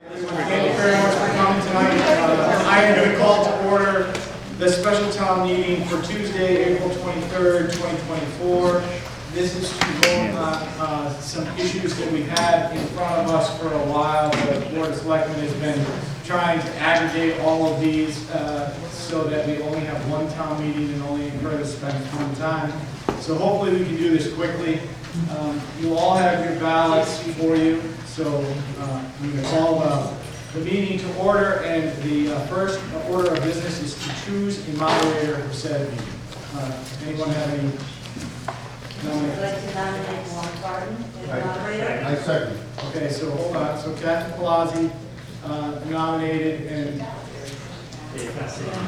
Thank you very much for coming tonight. I am going to call to order the special town meeting for Tuesday, April 23rd, 2024. This is to vote on some issues that we've had in front of us for a while. The Board of Selectmen has been trying to aggregate all of these so that we only have one town meeting and only incur to spend one time. So hopefully we can do this quickly. You all have your ballots before you, so we can call the meeting to order, and the first order of business is to choose a moderator for said meeting. Anyone have any nominations? I'd like to nominate Warren Barton as moderator. I second. Okay, so hold on. So Kathy Palazzi nominated, and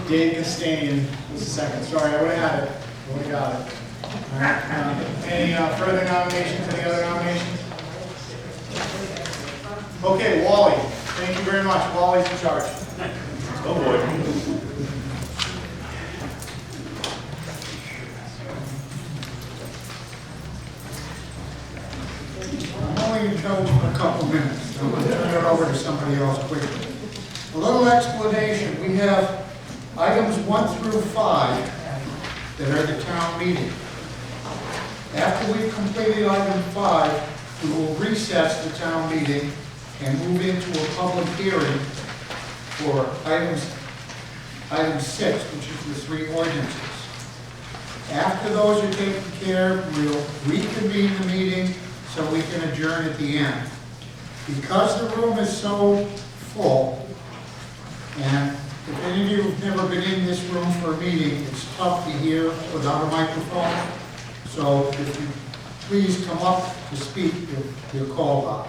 Dave Castanian was the second. Sorry, I would have had it. I would have got it. All right. Any further nominations? Any other nominations? Okay, Wally. Thank you very much. Wally's in charge. Oh boy. I'm only in charge for a couple minutes. I'm going to turn it over to somebody else quickly. A little explanation. We have items 1 through 5 that are the town meeting. After we've completed item 5, we will recess the town meeting and move into a public hearing for item 6, which is the 3 ordinances. After those are taken care of, we'll reconvene the meeting so we can adjourn at the end. Because the room is so full, and if any of you have never been in this room for a meeting, it's tough to hear without a microphone. So if you please come up to speak, you're called up.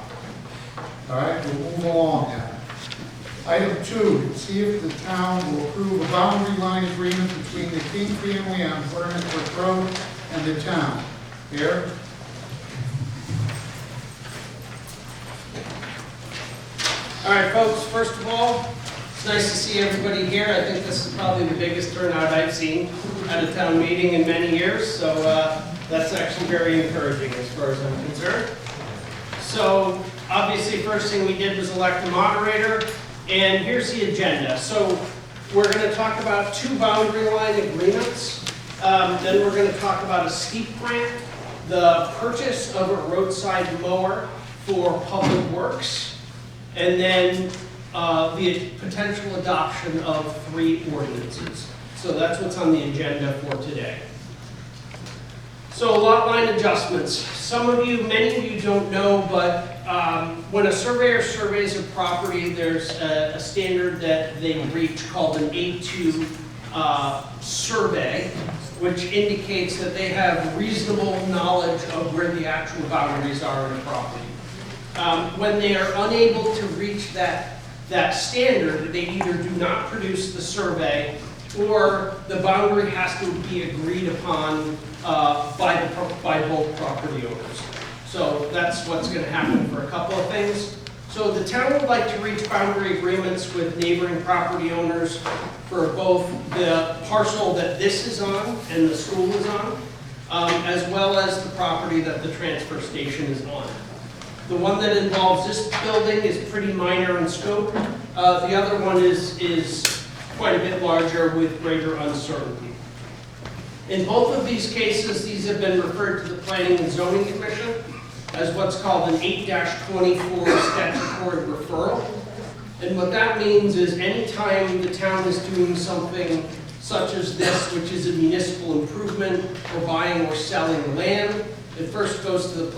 All right, we'll move along now. Item 2, see if the town will approve a boundary line agreement between the King family on Vernon Brook Road and the town. Here. All right, folks, first of all, it's nice to see everybody here. I think this is probably the biggest turnout I've seen at a town meeting in many years, so that's actually very encouraging as far as I'm concerned. So, obviously, first thing we did was elect a moderator, and here's the agenda. So, we're going to talk about 2 boundary line agreements, then we're going to talk about a steep grant, the purchase of a roadside mower for public works, and then the potential adoption of 3 ordinances. So that's what's on the agenda for today. So lot line adjustments. Some of you, many of you don't know, but when a surveyor surveys a property, there's a standard that they reach called an A2 survey, which indicates that they have reasonable knowledge of where the actual boundaries are in a property. When they are unable to reach that standard, they either do not produce the survey or the boundary has to be agreed upon by both property owners. So that's what's going to happen for a couple of things. So the town would like to reach boundary agreements with neighboring property owners for both the parcel that this is on and the school is on, as well as the property that the transfer station is on. The one that involves this building is pretty minor in scope. The other one is quite a bit larger with greater uncertainty. In both of these cases, these have been referred to the Planning and Zoning Commission as what's called an 8-24 statutory referral. And what that means is anytime the town is doing something such as this, which is a municipal improvement, or buying or selling land, it first goes to the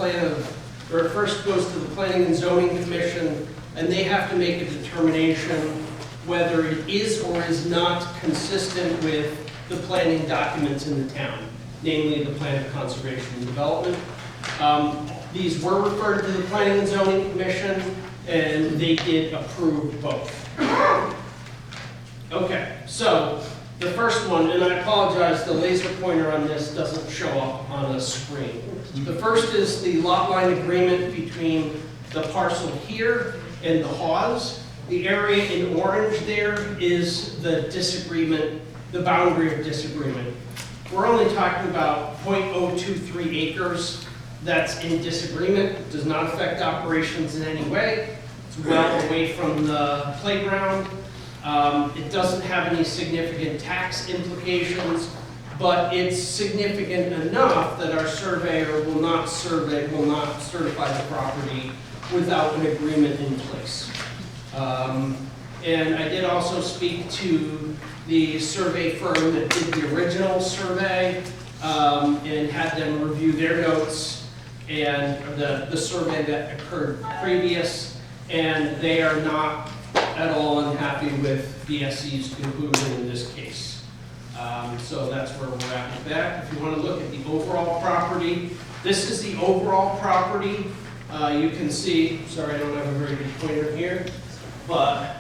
Planning and Zoning Commission, and they have to make a determination whether it is or is not consistent with the planning documents in the town, namely the Plan of Conservation and Development. These were referred to the Planning and Zoning Commission, and they did approve both. Okay, so the first one, and I apologize, the laser pointer on this doesn't show up on the screen. The first is the lot line agreement between the parcel here and the Hawes. The area in orange there is the disagreement, the boundary of disagreement. We're only talking about 0.023 acres that's in disagreement. It does not affect operations in any way. It's well away from the playground. It doesn't have any significant tax implications, but it's significant enough that our surveyor will not certify the property without an agreement in place. And I did also speak to the survey firm that did the original survey and had them review their notes and the survey that occurred previous, and they are not at all unhappy with DSC's conclusion in this case. So that's where we're at with that. If you want to look at the overall property, this is the overall property. You can see, sorry I don't have a very good pointer here, but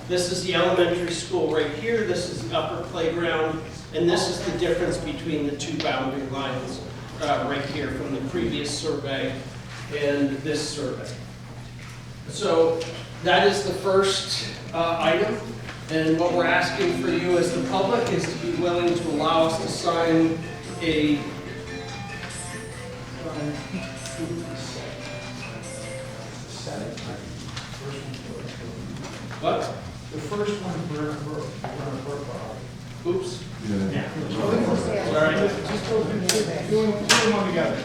this is the elementary school right here, this is the upper playground, and this is the difference between the two boundary lines right here from the previous survey and this survey. So that is the first item, and what we're asking for you as the public is to be willing to allow us to sign a what? The first one, we're gonna work on. Oops. Sorry. Just go do them all together.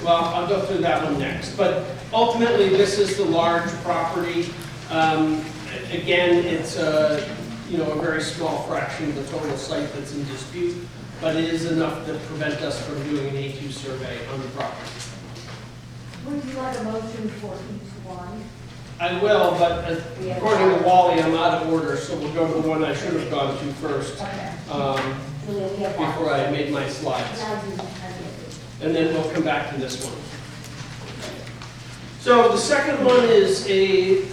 Well, I'll go through that one next. But ultimately, this is the large property. Again, it's a very small fraction of the total site that's in dispute, but it is enough to prevent us from doing an A2 survey on the property. Would you like a motion for each one? I will, but according to Wally, I'm out of order, so we'll go to the one I should have gone to first Okay. before I made my slides. And then we'll come back to this one. So the second one is a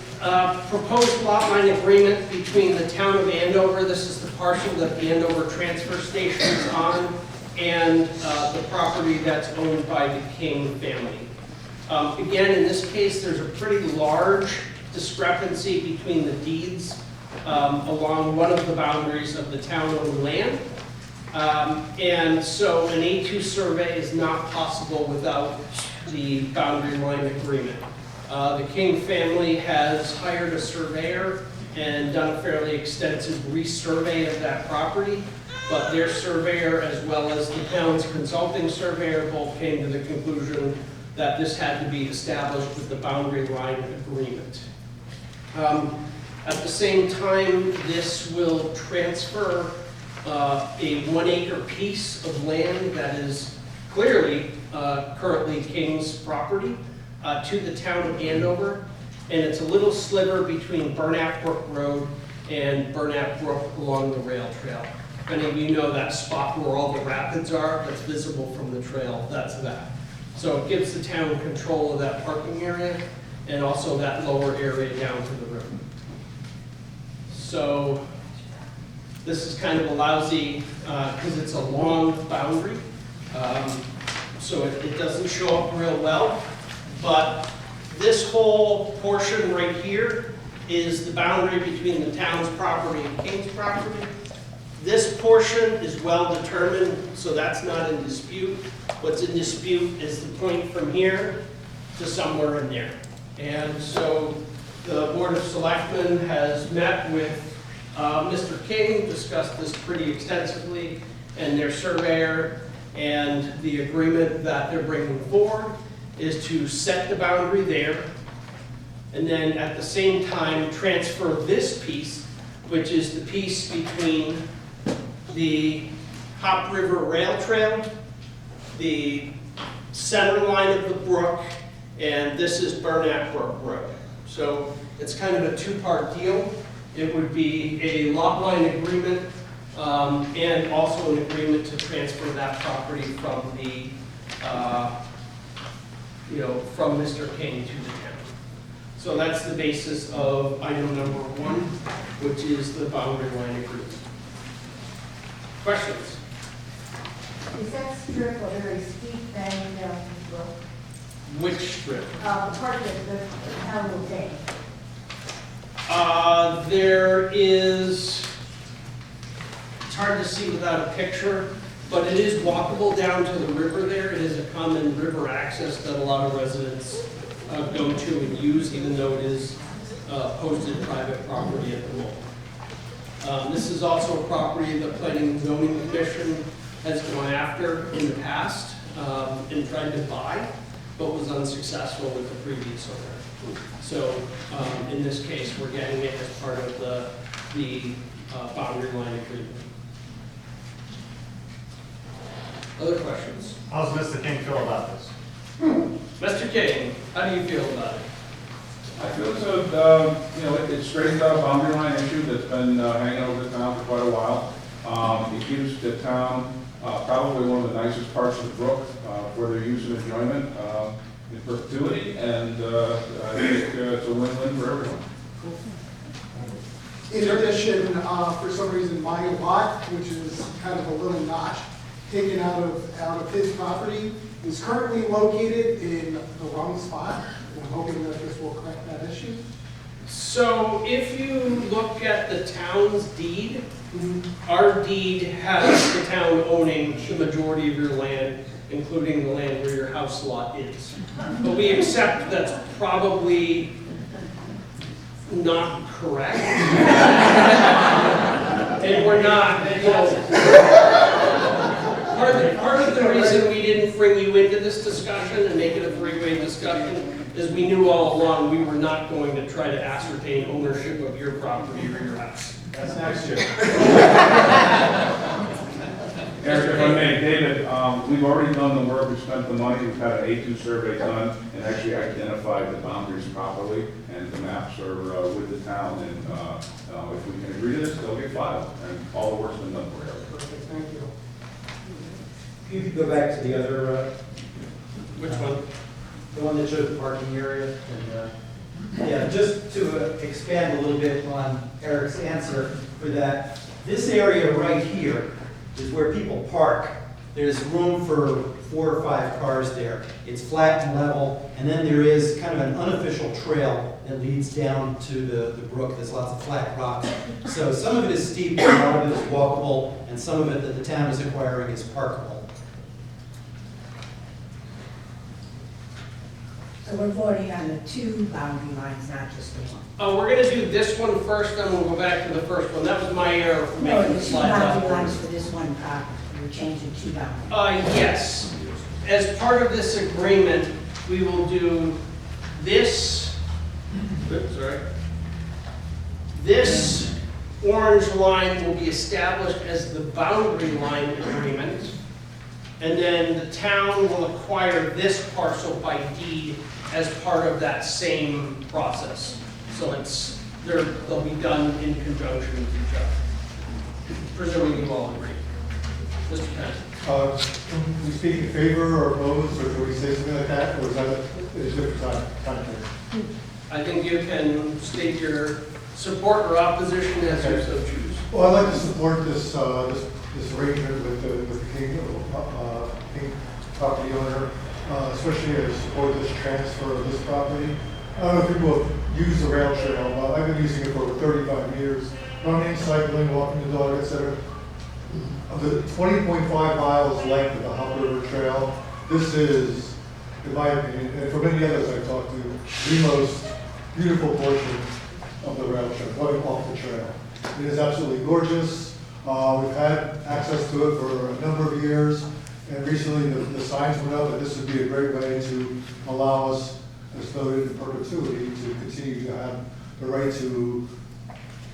proposed lot line agreement between the town of Andover. This is the parcel that the Andover transfer station is on, and the property that's owned by the King family. Again, in this case, there's a pretty large discrepancy between the deeds along one of the boundaries of the town-owned land. And so an A2 survey is not possible without the boundary line agreement. The King family has hired a surveyor and done a fairly extensive resurvey of that property, but their surveyor as well as the town's consulting surveyor both came to the conclusion that this had to be established with the boundary line agreement. At the same time, this will transfer a 1 acre piece of land that is clearly currently King's property to the town of Andover, and it's a little sliver between Burnap Brook Road and Burnap Brook along the rail trail. If any of you know that spot where all the rapids are, that's visible from the trail, that's that. So it gives the town control of that parking area and also that lower area down to the river. So this is kind of a lousy, because it's a long boundary, so it doesn't show up real well. But this whole portion right here is the boundary between the town's property and King's property. This portion is well determined, so that's not in dispute. What's in dispute is the point from here to somewhere in there. And so the Board of Selectmen has met with Mr. King, discussed this pretty extensively, and their surveyor, and the agreement that they're bringing forward is to set the boundary there, and then at the same time transfer this piece, which is the piece between the Hop River Rail Trail, the center line of the brook, and this is Burnap Brook Road. So it's kind of a two-part deal. It would be a lot line agreement and also an agreement to transfer that property from the, from Mr. King to the town. So that's the basis of item number 1, which is the boundary line agreement. Questions? Is that strip a very steep bank down the brook? Which strip? Part that the town will take. There is, it's hard to see without a picture, but it is walkable down to the river there. It is a common river access that a lot of residents go to and use, even though it is posted private property at the moment. This is also a property the Planning and Zoning Commission has gone after in the past and tried to buy, but was unsuccessful with the previous owner. So in this case, we're getting it as part of the boundary line agreement. Other questions? How's Mr. King feel about this? Mr. King, how do you feel about it? I feel it's a, it straightens out a boundary line issue that's been hanging over the town for quite a while. It gives the town probably one of the nicest parts of the brook for their use and enjoyment in perpetuity, and I think it's a win-win for everyone. In addition, for some reason, my lot, which is kind of a little notch taken out of his property, is currently located in the wrong spot. I'm hoping that this will correct that issue. So if you look at the town's deed, our deed has the town owning the majority of your land, including the land where your house lot is. But we accept that's probably not correct. And we're not, part of the reason we didn't bring you into this discussion and make it a three-way discussion is we knew all along we were not going to try to ascertain ownership of your property or your house. That's next year. Eric, if I may, David, we've already done the work, we've spent the money, we've had an A2 survey done, and actually identified the boundaries properly, and the maps are with the town, and if we can agree to this, they'll get filed, and all the work's been done for you. Perfect, thank you. You could go back to the other, Which one? the one that showed the parking area. And, yeah, just to expand a little bit on Eric's answer for that, this area right here is where people park. There's room for 4 or 5 cars there. It's flat and level, and then there is kind of an unofficial trail that leads down to the brook. There's lots of flat rocks. So some of it is steep, and a lot of it is walkable, and some of it that the town is acquiring is parkable. So we're voting on the 2 boundary lines, not just the one. Oh, we're gonna do this one first, then we'll go back to the first one. That was my error for No, making the the 2 slide boundary lines up. for this one property. We're changing 2 boundary. Yes. As part of this agreement, we will do this, oops, sorry. This orange line will be established as the boundary line agreement. And then the town will acquire this parcel by deed as part of that same process. So they'll be done in conjunction with each other. Presuming you all agree. Mr. Kent. Can we speak in favor or opposed, or can we say something like that, or is that a different time frame? I think you can state your support or opposition as you so choose. Well, I'd like to support this arrangement with the King property owner, especially to support this transfer of this property. I don't know if people have used the rail trail, but I've been using it for over 35 years, running, cycling, walking the dog, etc. Of the 20.5 miles length of the Hump River Trail, this is, in my opinion, and for many others I've talked to, the most beautiful portion of the rail trail, going off the trail. It is absolutely gorgeous. We've had access to it for a number of years, and recently the signs went up that this would be a great way to allow us, as voted in perpetuity, to continue to have the right to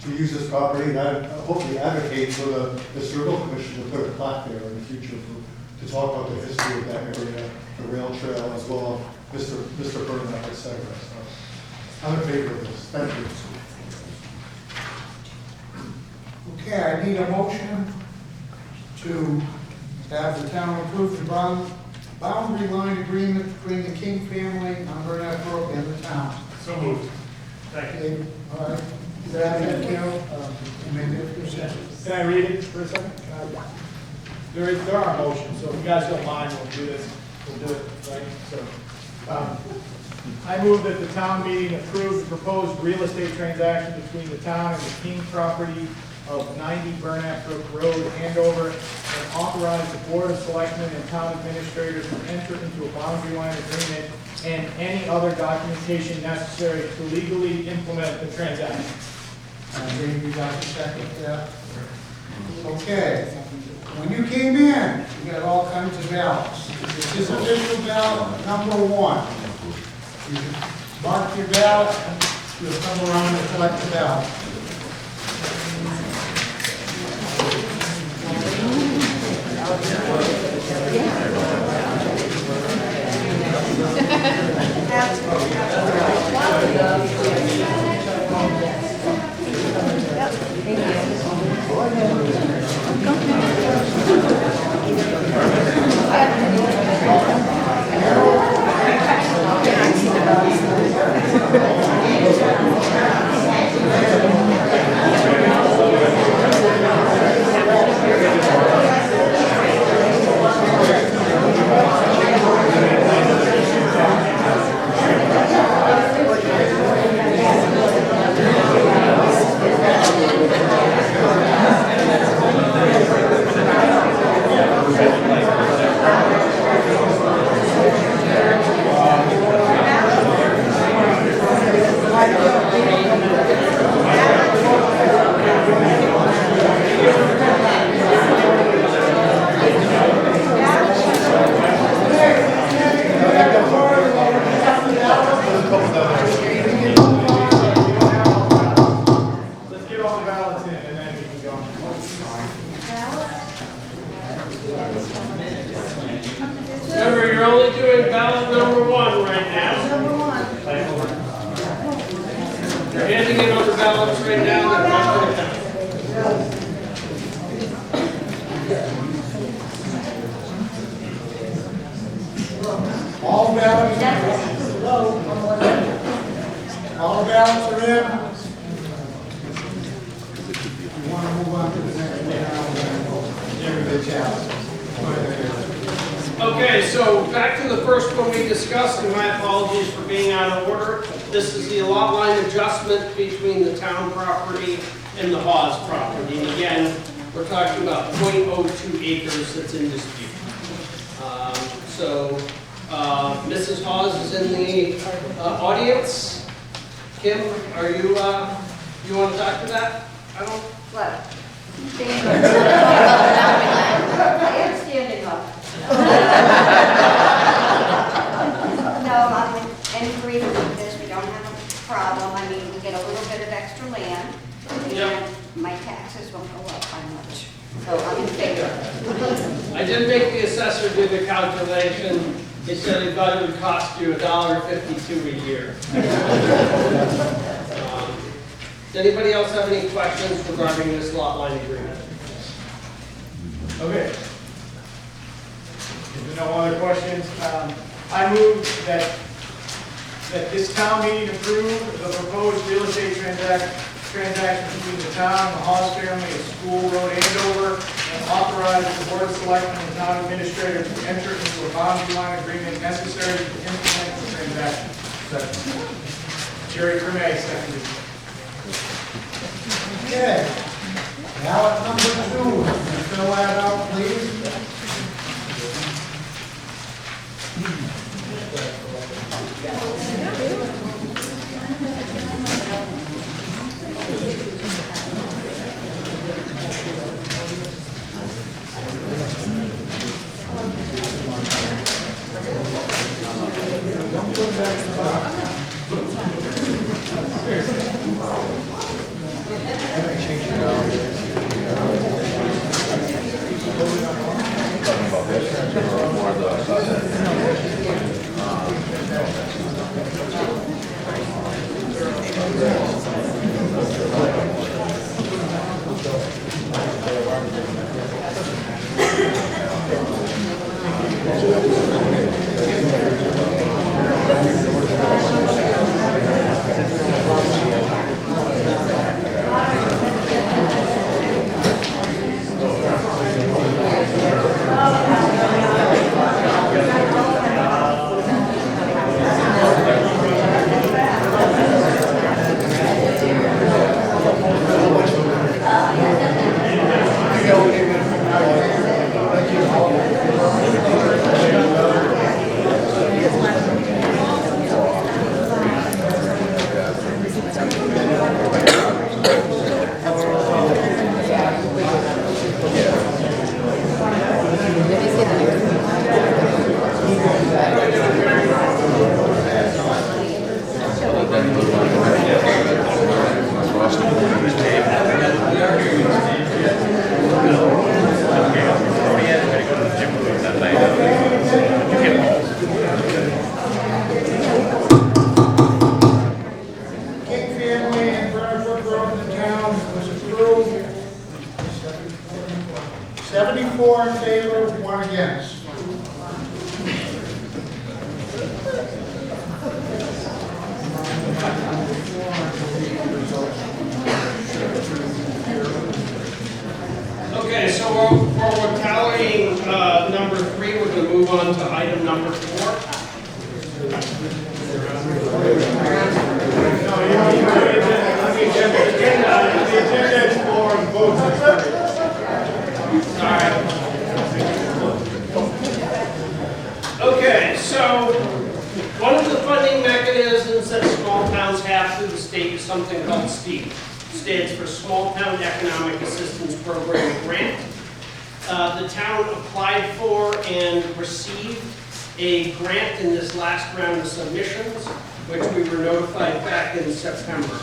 use this property, and I hopefully advocate for the historical commission to put a plaque there in the future to talk about the history of that area, the rail trail, as well as Mr. Burnett, etc. So I'm in favor of this. Thank you. Okay, I need a motion to have the town approve the boundary line agreement between the King family on Burnett Brook and the town. So moved. Okay, all right. Is that it, Carol? Can I read it for a second? There are motions, so if you guys don't mind, we'll do this. We'll do it, right? So, I move that the town meeting approve the proposed real estate transaction between the town and the King property of 90 Burnett Brook Road, Andover, and authorize the Board of Selectmen and Town Administrators to enter into a boundary line agreement and any other documentation necessary to legally implement the transaction. Dave, you got a second there? Okay. When you came in, you got all kinds of ballots. This is official ballot number 1. You mark your ballot, you'll come around and collect the ballot. Let's get all the ballots in and then we can go. Remember, you're only doing ballot number 1 right now. Number 1. You're handing in other ballots right now. They're not going to count. All ballots are in. You want to move on to the next one? Everybody's out. Okay, so back to the first one we discussed, and my apologies for being out of order. This is the lot line adjustment between the town property and the Hawes property. And again, we're talking about .02 acres that's in dispute. Mrs. Hawes is in the audience. Kim, are you, you want to talk to that? I don't. What? I am standing up. No, I'm in agreement with this. We don't have a problem. I mean, we get a little bit of extra land. Yep. And my taxes won't go up by much. So I'm in favor. I did make the assessor do the calculation. He said he thought it would cost you $1.52 a year. Does anybody else have any questions regarding this lot line agreement? Okay. If there are no other questions, I move that this town meeting approve the proposed real estate transaction between the town and the Hawes family of School Road, Andover, and authorize the Board of Selectmen and town administrator to enter into a boundary line agreement necessary to implement the transaction. Jerry Cremay, seconded. Okay. Ballot number 2. Fill that out, please. Okay, so we're tallying number 3. We're going to move on to item number 4. The agenda is for votes. All right. Okay, so one of the funding mechanisms that small towns have through the state is something called STEAP. Stands for Small Town Economic Assistance Program Grant. The town applied for and received a grant in this last round of submissions, which we were notified back in September.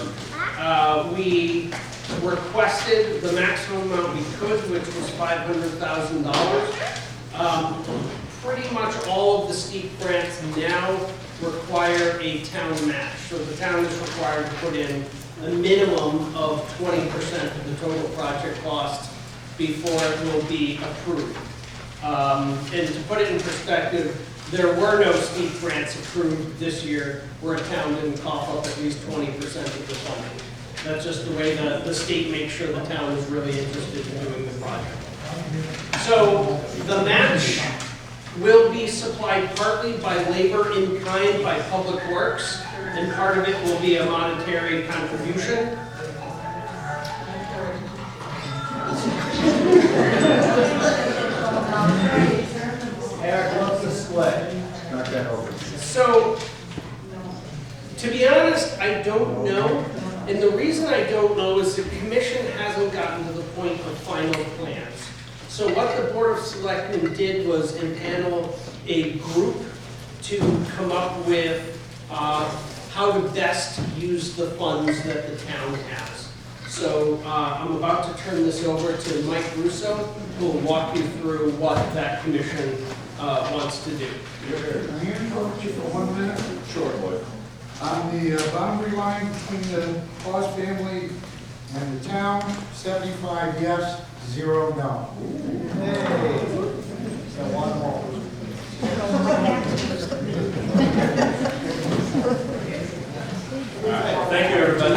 We requested the maximum amount we could, which was $500,000. Pretty much all of the STEAP grants now require a town match. So the town is required to put in a minimum of 20% of the total project cost before it will be approved. And to put it in perspective, there were no STEAP grants approved this year where a town didn't cough up at least 20% of the funding. That's just the way the state makes sure the town is really interested in doing the project. So the match will be supplied partly by labor in kind by Public Works, and part of it will be a monetary contribution. Eric, what's the split? Not that over. So, to be honest, I don't know. And the reason I don't know is the commission hasn't gotten to the point of final plans. So what the Board of Selectmen did was impanel a group to come up with how to best use the funds that the town has. So I'm about to turn this over to Mike Russo, who will walk you through what that commission wants to do. Can I interrupt you for 1 minute? Sure. On the boundary line between the Claus family and the town, 75 yes, 0 no. Hey, so one more. Thank you, everybody.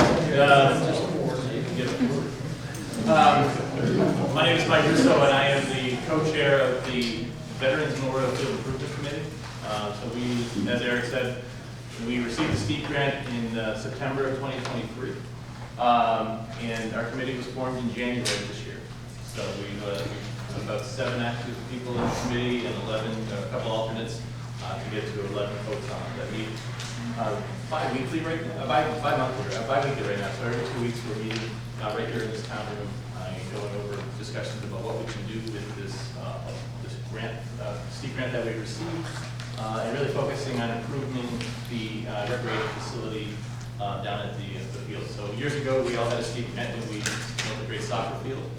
My name is Mike Russo, and I am the co-chair of the Veterans Memorial Field Improvement Committee. So we, as Eric said, we received the STEAP grant in September of 2023, and our committee was formed in January of this year. So we've about 7 active people in the committee and a couple alternates to get to 11 folks on that meet bi-weekly right now, bi-weekly right now. So every 2 weeks we're meeting right here in this town room, going over discussions about what we can do with this grant, STEAP grant that we received, and really focusing on improving the recreation facility down at the field. So years ago, we all had a STEAP grant when we built a great soccer field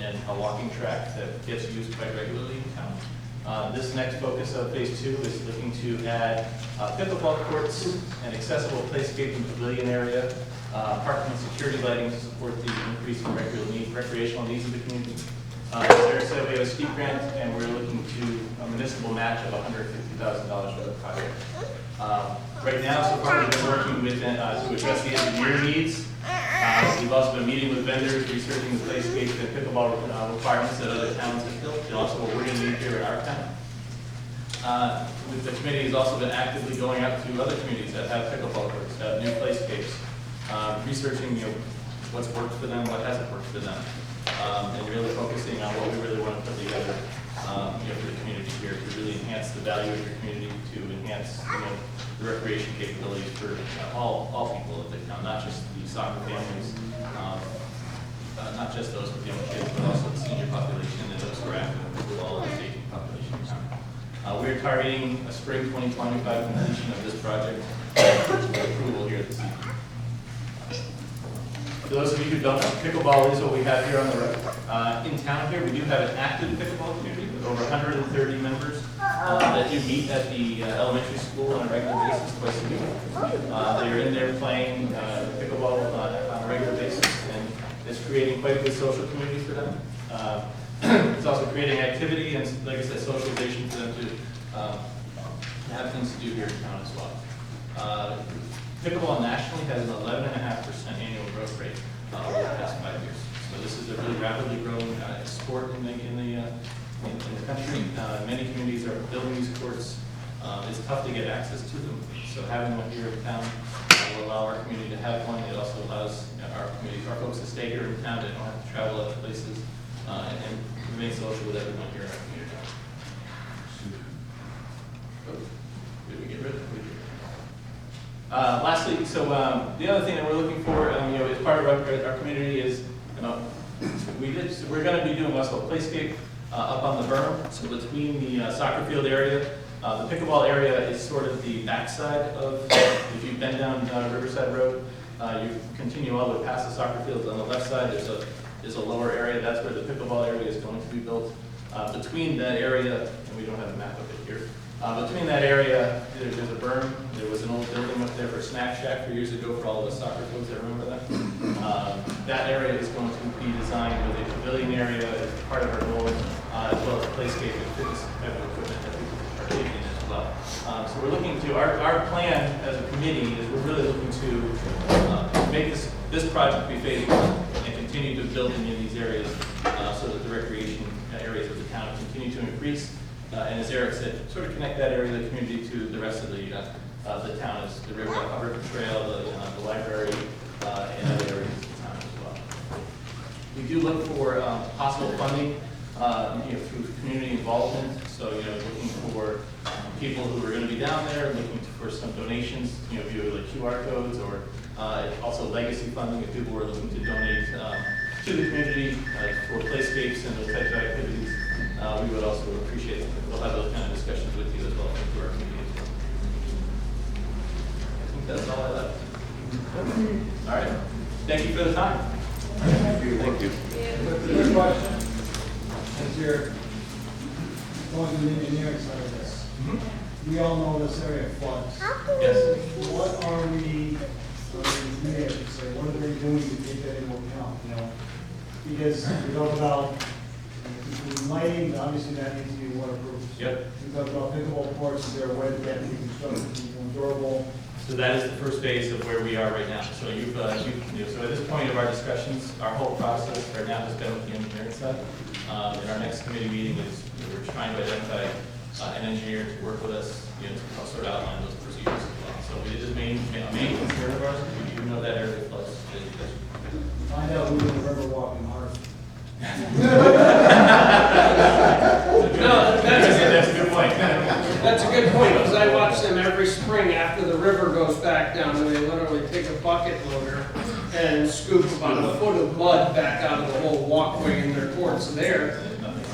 and a walking track that gets used quite regularly in town. This next focus of phase 2 is looking to add pickleball courts, an accessible playscape and pavilion area, parking and security lighting to support the increase in recreational needs of the community. As Eric said, we have a STEAP grant, and we're looking to a municipal match of $150,000 for the project. Right now, so far, we've been working with to address the engineering needs. We've also been meeting with vendors, researching the playscape and pickleball requirements that other towns have built, and also what we're going to need here in our town. The committee has also been actively going out to other communities that have pickleball courts, that have new playscapes, researching what's worked for them, what hasn't worked for them, and really focusing on what we really want to put together for the community here to really enhance the value of your community, to enhance the recreation capabilities for all people of the town, not just the soccer families, not just those with young kids, but also the senior population and those who are active with all of the aging population in town. We're targeting a spring 2025 completion of this project for approval here this evening. For those of you who don't know, pickleball is what we have here on the right. In town here, we do have an active pickleball community with over 130 members that do meet at the elementary school on a regular basis twice a week. They're in there playing pickleball on a regular basis, and it's creating quite a good social community for them. It's also creating activity and, like I said, socialization for them to have things to do here in town as well. Pickleball nationally has an 11.5% annual growth rate over the past 5 years. So this is a really rapidly growing sport in the country. Many communities are building these courts. It's tough to get access to them. So having one here in town will allow our community to have one. It also allows our folks to stay here in town. They don't have to travel other places and remain social with everyone here in our community. Did we get rid of it? Lastly, so the other thing that we're looking for, as part of our community is, we're going to be doing what's called playscape up on the berm, so between the soccer field area. The pickleball area is sort of the backside of, if you've been down Riverside Road, you continue all the way past the soccer fields. On the left side, there's a lower area. That's where the pickleball area is going to be built. Between that area, and we don't have a map of it here, between that area, there's a berm. There was an old building up there for Snack Shack for years ago for all of the soccer folks that remember that. That area is going to be designed with a pavilion area as part of our goal, as well as playscape and fitness equipment that people are taking in as well. So we're looking to, our plan as a committee is we're really looking to make this project be phased and continue to build in these areas so that the recreation areas of the town continue to increase. And as Eric said, sort of connect that area of the community to the rest of the town, as the river trail, the library, and other areas of the town as well. We do look for possible funding, through community involvement. So, looking for people who are going to be down there, looking for some donations, via like QR codes, or also legacy funding if people were looking to donate to the community for playscapes and those types of activities. We would also appreciate it. We'll have those kind of discussions with you as well through our community as well. I think that's all I left. All right. Thank you for the time. Thank you. Good question. As you're going to the engineering side of this, we all know this area floods. Yes. What are we, what are they doing to take that into account, Because we talk about lighting, obviously that needs to be waterproof. Yep. We talk about pickleball courts, is there a way that that can be constructed to be more durable? So that is the first phase of where we are right now. So so at this point of our discussions, our whole process right now has been with the engineering side. In our next committee meeting is we're trying to identify an engineer to work with us, to sort of outline those procedures as well. So it is a main concern of ours. We do know that area floods. Find out who the river walking hard. No, That's a good point. That's a good point, because I watch them every spring after the river goes back down, and they literally take a bucket loader and scoop about a foot of mud back out of the whole walkway in their courts there,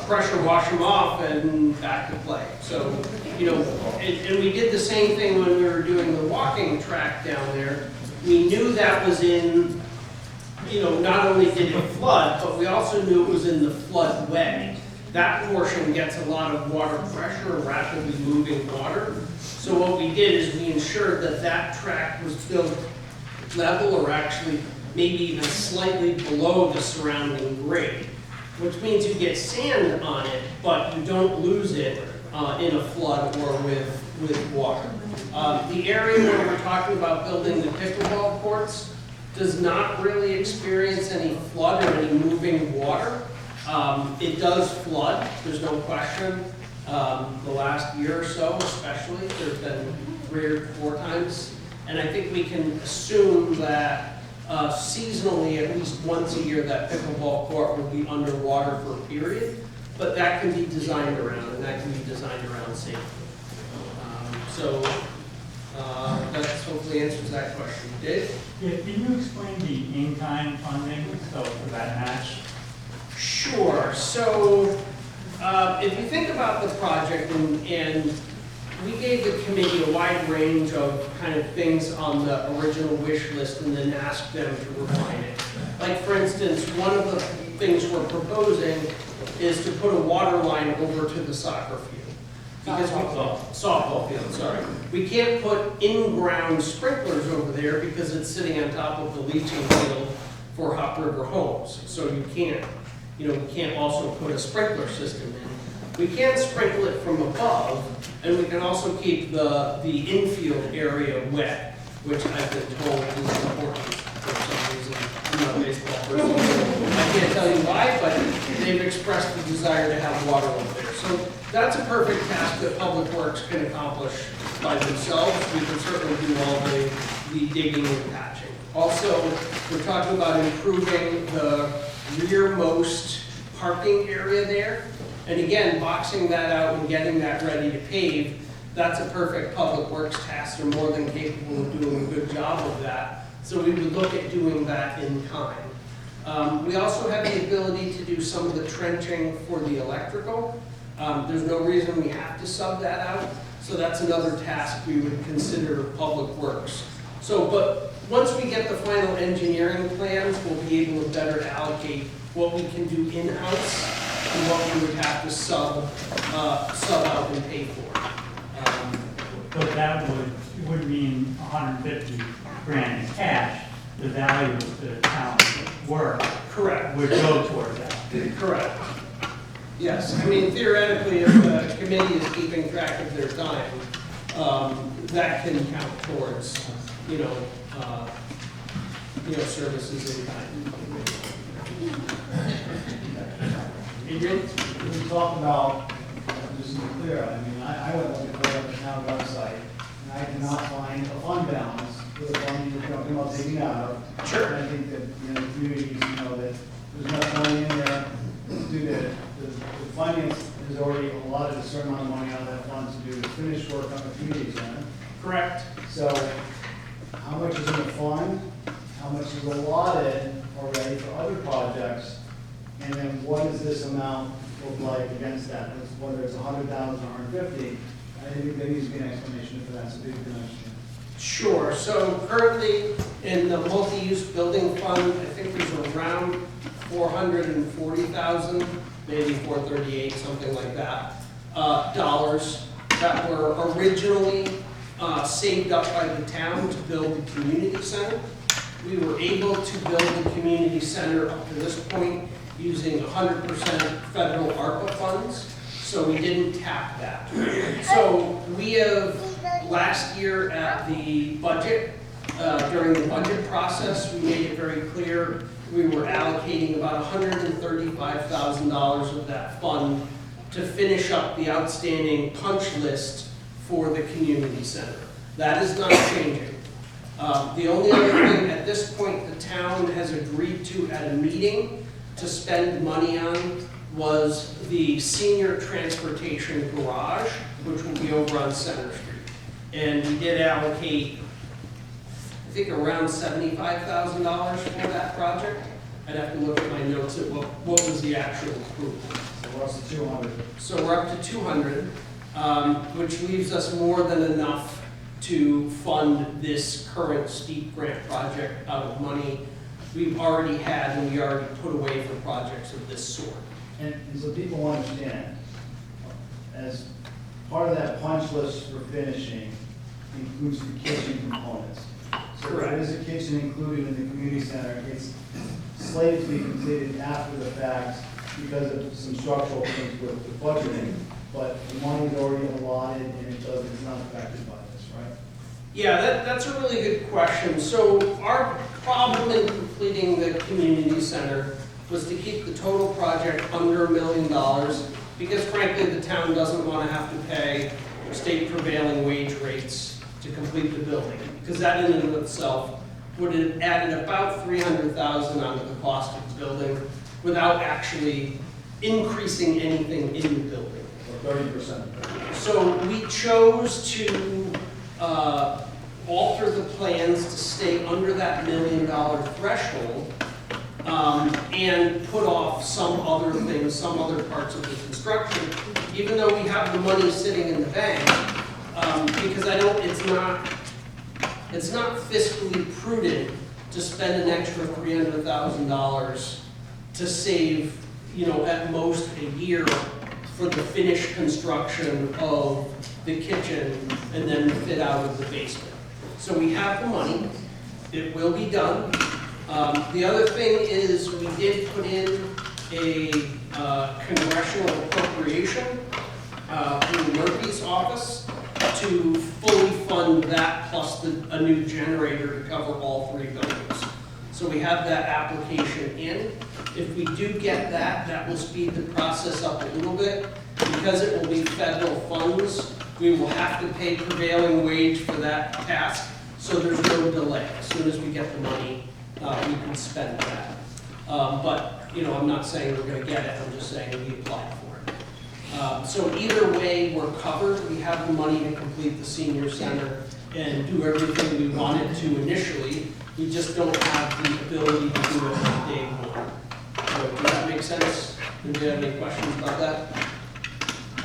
pressure wash them off, and back to play. So, and we did the same thing when we were doing the walking track down there. We knew that was in, not only did it flood, but we also knew it was in the floodway. That portion gets a lot of water pressure, rapidly moving water. So what we did is we ensured that that track was built level, or actually maybe even slightly below the surrounding grade, which means you get sand on it, but you don't lose it in a flood or with water. The area where we're talking about building the pickleball courts does not really experience any flood or any moving water. It does flood, there's no question. The last year or so especially, there's been 3 or 4 times. And I think we can assume that seasonally, at least once a year, that pickleball court will be underwater for a period. But that can be designed around, and that can be designed around safety. That hopefully answers that question. Dave? Yeah, can you explain the in-kind funding, so for that match? Sure. So if you think about the project, and we gave the committee a wide range of kind of things on the original wish list and then asked them to refine it. Like for instance, one of the things we're proposing is to put a water line over to the soccer field. Because softball field, sorry. We can't put in-ground sprinklers over there because it's sitting on top of the leaching field for Hop River homes. So you can't, we can't also put a sprinkler system in. We can sprinkle it from above, and we can also keep the infield area wet. which I've been told is important for some reason. I'm not a baseball person. I can't tell you why, but they've expressed the desire to have water over there. So that's a perfect task that Public Works can accomplish by themselves. We can certainly do all the digging and patching. Also, we're talking about improving the rearmost parking area there. And again, boxing that out and getting that ready to pave, that's a perfect Public Works task. They're more than capable of doing a good job of that. So we would look at doing that in kind. We also have the ability to do some of the trenching for the electrical. There's no reason we have to sub that out. So that's another task we would consider Public Works. So, but once we get the final engineering plans, we'll be able to better allocate what we can do in-house and what we would have to sub out and pay for. But that would mean 150 grand in cash. The value of the town's work Correct. would go towards that. Correct. Yes, I mean theoretically, if the committee is keeping track of their time, that can count towards, services in kind. Adrian? We talked about, just to be clear, I mean, I went looking for it on the town website, and I cannot find a fund balance for the fund you're talking about taking out of. Sure. And I think that, the communities know that there's enough money in there to do that. The finance has already allotted a certain amount of money out of that fund to do the finished work on the community center. Correct. So, how much is in the fund? How much is allotted already for other projects? And then what does this amount look like against that? Whether it's 100,000 or 150, I think there needs to be an explanation for that, so people can understand. Sure, so currently in the multi-use building fund, I think there's around 440,000, maybe 438, something like that, dollars that were originally saved up by the town to build the community center. We were able to build the community center up to this point using 100% federal ARPA funds, so we didn't tap that. So we have, last year at the budget, during the budget process, we made it very clear we were allocating about $135,000 of that fund to finish up the outstanding punch list for the community center. That is not changing. The only other thing at this point the town has agreed to at a meeting to spend money on was the senior transportation garage, which will be over on Center Street. And we did allocate, I think, around $75,000 for that project. I'd have to look at my notes at what was the actual approval. So we're up to 200. So we're up to 200, which leaves us more than enough to fund this current steep grant project out of money we've already had and we already put away for projects of this sort. And so people understand, as part of that punch list for finishing includes the kitchen components. So if there is a kitchen included in the community center, it's slated to be completed after the fact because of some structural things with the budgeting, but the money is already allotted and it's not affected by this, right? Yeah, that's a really good question. So our problem in completing the community center was to keep the total project under $1 million because frankly the town doesn't want to have to pay state prevailing wage rates to complete the building, because that in and of itself would have added about $300,000 onto the cost of the building without actually increasing anything in the building. Or 30%. So we chose to alter the plans to stay under that $1 million threshold and put off some other things, some other parts of the construction, even though we have the money sitting in the bank, because it's not fiscally prudent to spend an extra $300,000 to save, at most a year for the finished construction of the kitchen and then the fit out of the basement. So we have the money, it will be done. The other thing is we did put in a congressional appropriation through Murphy's office to fully fund that plus a new generator to cover all 3 buildings. So we have that application in. If we do get that, that will speed the process up a little bit. Because it will be federal funds, we will have to pay prevailing wage for that task, so there's no delay. As soon as we get the money, we can spend that. But, you know, I'm not saying we're gonna get it, I'm just saying we applied for it. So either way, we're covered. We have the money to complete the senior center and do everything we wanted to initially. We just don't have the ability to do it on day one. So does that make sense? Do you have any questions about that?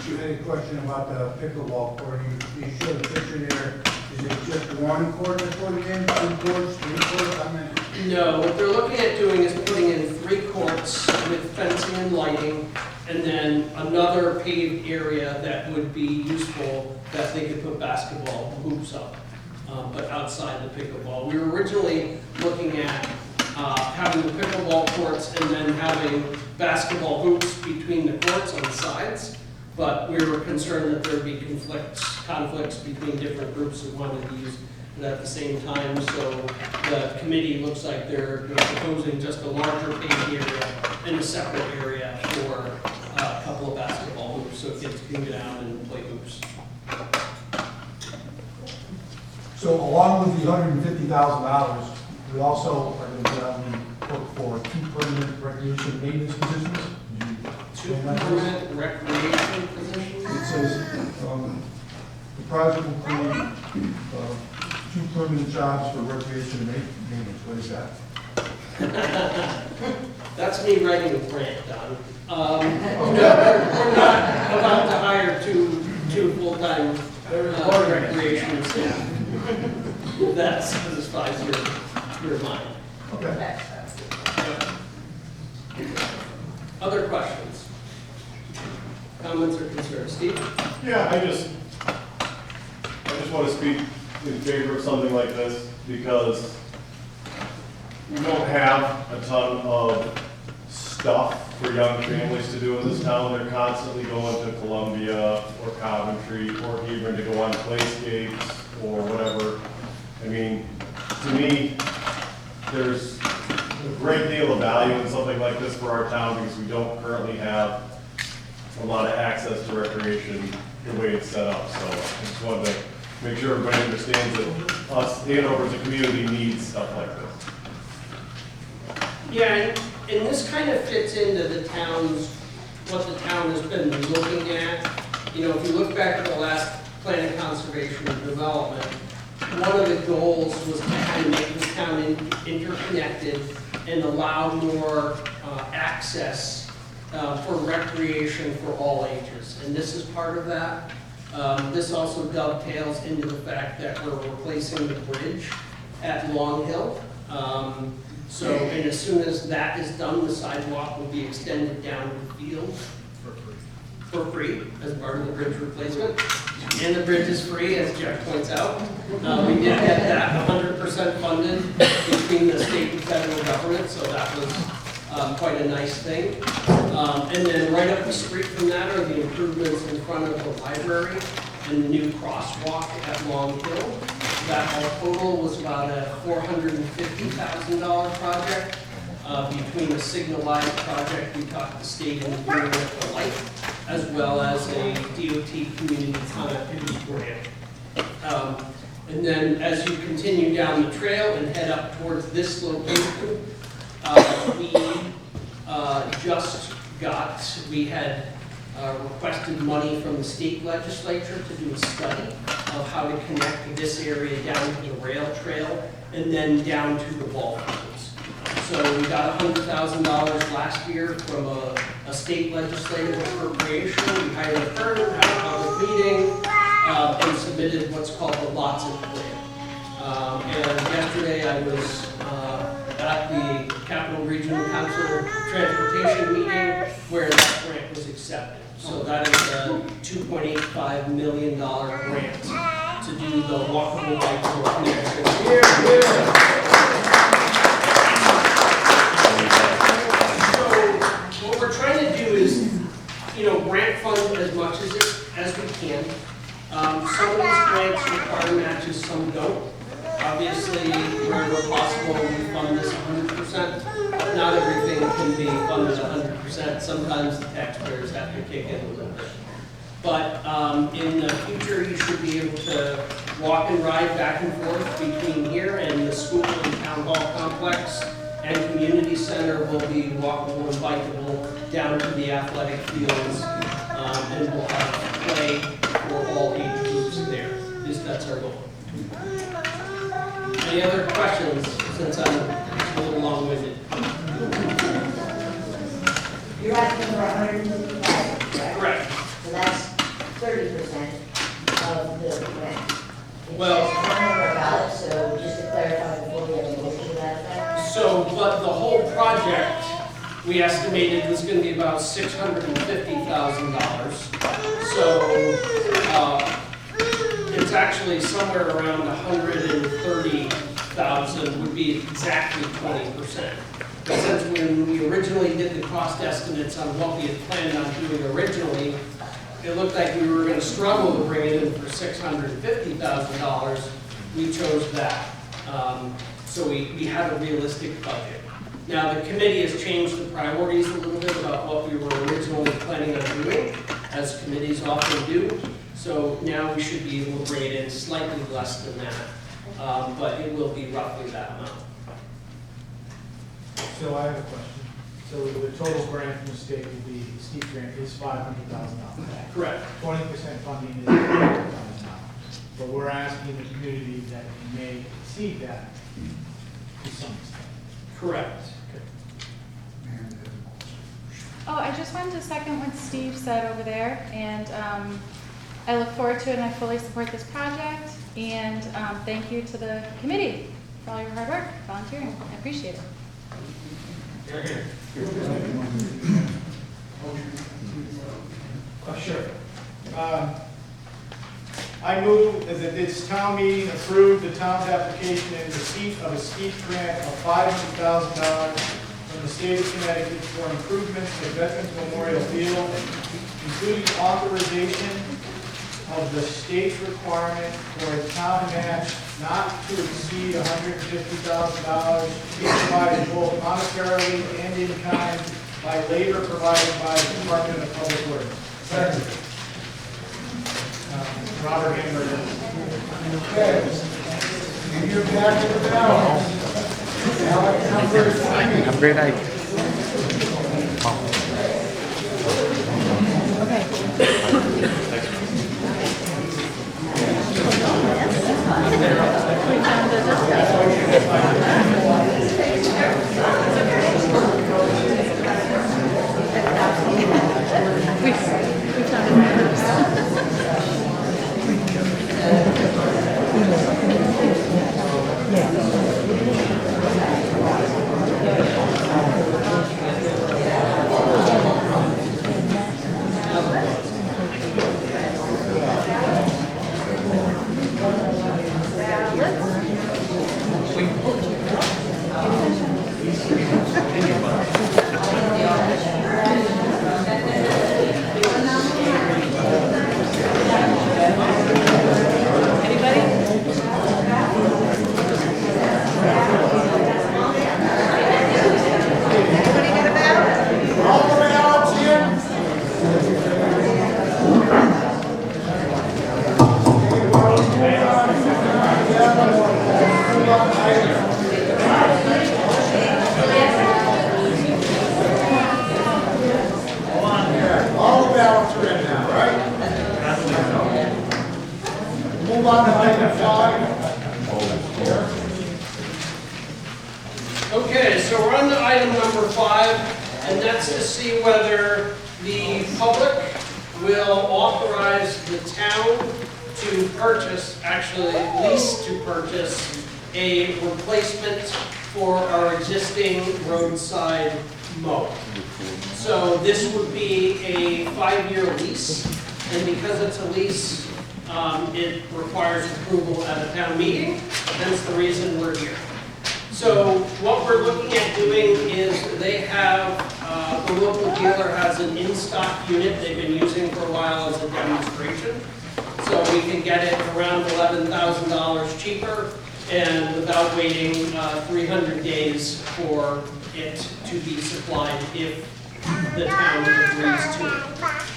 You had a question about the pickleball court. You showed a picture there. Is it just one court they're putting in, 2 courts, 3 courts? I mean, No, what they're looking at doing is putting in 3 courts with fencing and lighting, and then another paved area that would be useful that they could put basketball hoops up, but outside the pickleball. We were originally looking at having the pickleball courts and then having basketball hoops between the courts on the sides, but we were concerned that there'd be conflicts between different groups who wanted to use it at the same time. So the committee looks like they're proposing just a larger paved area and a separate area for a couple of basketball hoops so kids can get out and play hoops. So along with the $150,000, we also are going to be on the look for 2 permanent recreation maintenance positions. 2 permanent recreation positions? It says the project will create 2 permanent jobs for recreation and maintenance. What is that? That's me writing a grant, Don. We're not about to hire two full-time recreation staff. That satisfies your mind. Okay. Other questions? Comments or concerns? Steve? Yeah, I just want to speak in favor of something like this because we don't have a ton of stuff for young families to do in this town. They're constantly going to Columbia or Coventry or Hebron to go on playscapes or whatever. I mean, to me, there's a great deal of value in something like this for our town because we don't currently have a lot of access to recreation the way it's set up. So I just wanted to make sure everybody understands that us, Andover as a community, needs stuff like this. Yeah, and this kind of fits into what the town has been looking at. You know, if you look back at the last plan of conservation and development, one of the goals was to kind of make this town interconnected and allow more access for recreation for all ages. And this is part of that. This also dovetails into the fact that we're replacing the bridge at Long Hill. And as soon as that is done, the sidewalk will be extended down to the field for free as part of the bridge replacement. And the bridge is free, as Jeff points out. We did get that 100% funded between the state and federal government, so that was quite a nice thing. And then right up the street from that are the improvements in front of the library and the new crosswalk at Long Hill. That all total was about a $450,000 project. Between a signalized project we talked the state into doing with the light, as well as a DOT community connectivity grant. And then as you continue down the trail and head up towards this location, we had requested money from the state legislature to do a study of how to connect this area down to the rail trail and then down to the ball fields. So we got $100,000 last year from a state legislative appropriation. We hired a firm, had a public meeting, and submitted what's called the lots of plan. And yesterday I was at the Capital Regional Council Transportation meeting where that grant was accepted. So that is a $2.85 million grant to do the walkable bike road connection. So what we're trying to do is, grant fund as much as we can, Some of these grants require matches, some don't. Obviously, wherever possible, we fund this 100%, but not everything can be funded 100%. Sometimes the taxpayers have to kick in a little bit. But in the future, you should be able to walk and ride back and forth between here and the school and town hall complex, and community center will be walkable and bikeable down to the athletic fields, and we'll have play for all age groups there. At least that's our goal. Any other questions, since I'm a little long-winded? You're asking for 155, correct? Correct. So that's 30% of the grant. Well- It's just one more ballot, so just to clarify before we have a motion to that effect. So, but the whole project, we estimated was gonna be about $650,000. So, it's actually somewhere around 130,000 would be exactly 20%. But since when we originally did the cost estimates on what we had planned on doing originally, it looked like we were gonna struggle to bring it in for $650,000. We chose that. So we had a realistic budget. Now, the committee has changed the priorities a little bit about what we were originally planning on doing, as committees often do. So now we should be able to bring it in slightly less than that, but it will be roughly that amount. So I have a question. So the total grant from the state will be, steep grant is $500,000. Correct. 20% funding is $500,000. But we're asking the community that we may exceed that to some extent. Correct. Oh, I just wanted to second what Steve said over there, and I look forward to it, and I fully support this project, and thank you to the committee for all your hard work, volunteering. I appreciate it. Sure. I move that this town meeting approve the town's application and receipt of a steep grant of $500,000 from the state of Connecticut for improvements to Veterans Memorial Field, including authorization of the state's requirement for a town match not to exceed $150,000, to be provided both monetarily and in kind by labor provided by the Department of Public Works. Second. Robert Hamburger. Okay. And you're back to the ballot. Ballot number 3. Have a great night. Move on to item 5. Okay, so we're on to item number 5, and that's to see whether the public will authorize the town to purchase, actually lease to purchase, a replacement for our existing roadside mower. So this would be a 5-year lease, and because it's a lease, it requires approval at a town meeting, hence the reason we're here. So what we're looking at doing is they have, the local dealer has an in-stock unit they've been using for a while as a demonstration. So So we can get it around $11,000 cheaper and without waiting 300 days for it to be supplied if the town agrees to it.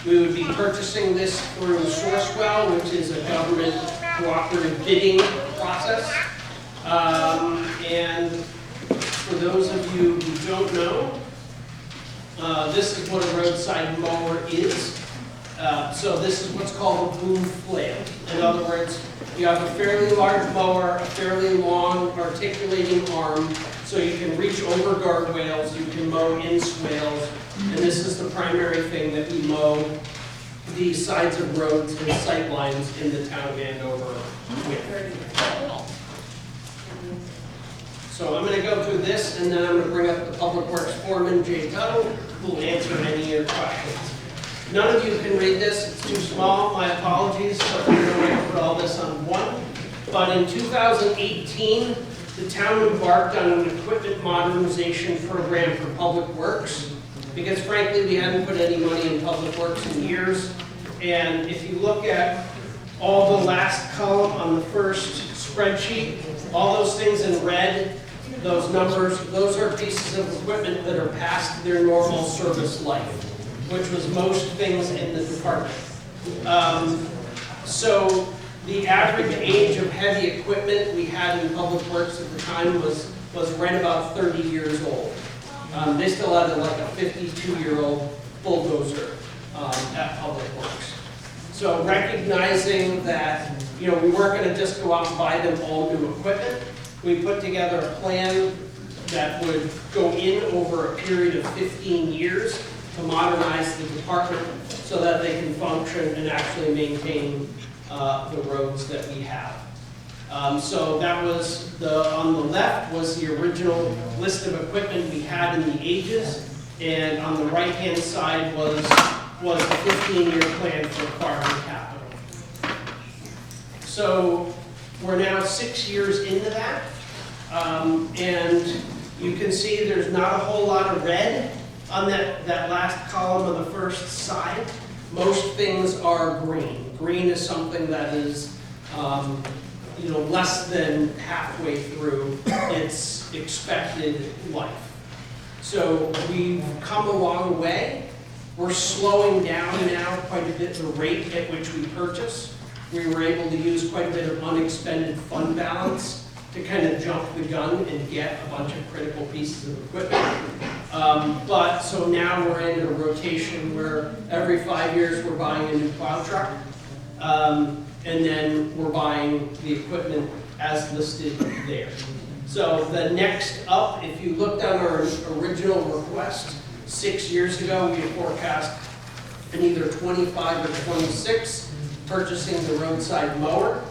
We would be purchasing this through Sourcewell, which is a government cooperative bidding process. And for those of you who don't know, this is what a roadside mower is. So this is what's called a boom flail. In other words, you have a fairly large mower, a fairly long articulating arm, so you can reach over guardrails, you can mow in swales, and this is the primary thing that we mow the sides of roads and sight lines in the town of Andover with. So I'm going to go through this, and then I'm going to bring up the Public Works Foreman, Jay Tuttle, who will answer any of your questions. None of you can read this, it's too small, my apologies, but we're going to put all this on one. But in 2018, the town embarked on an equipment modernization program for Public Works, because frankly, we hadn't put any money in Public Works in years. And if you look at all the last column on the first spreadsheet, all those things in red, those numbers, those are pieces of equipment that are past their normal service life, which was most things in the department. So the average age of heavy equipment we had in Public Works at the time was right about 30 years old. They still had like a 52-year-old bulldozer at Public Works. So recognizing that, you know, we weren't going to just go out and buy them all new equipment, we put together a plan that would go in over a period of 15 years to modernize the department so that they can function and actually maintain the roads that we have. So that was on the left was the original list of equipment we had in the ages, and on the right-hand side was the 15-year plan for farming capital. So we're now 6 years into that, and you can see there's not a whole lot of red on that last column on the first side. Most things are green. Green is something that is less than halfway through its expected life. So we've come a long way. We're slowing down now quite a bit the rate at which we purchase. We were able to use quite a bit of unexpended fund balance to kind of jump the gun and get a bunch of critical pieces of equipment. So now we're in a rotation where every 5 years we're buying a new plow truck. And then we're buying the equipment as listed there. So the next up, if you looked on our original request, 6 years ago, we had forecast in either 25 or 26 purchasing the roadside mower.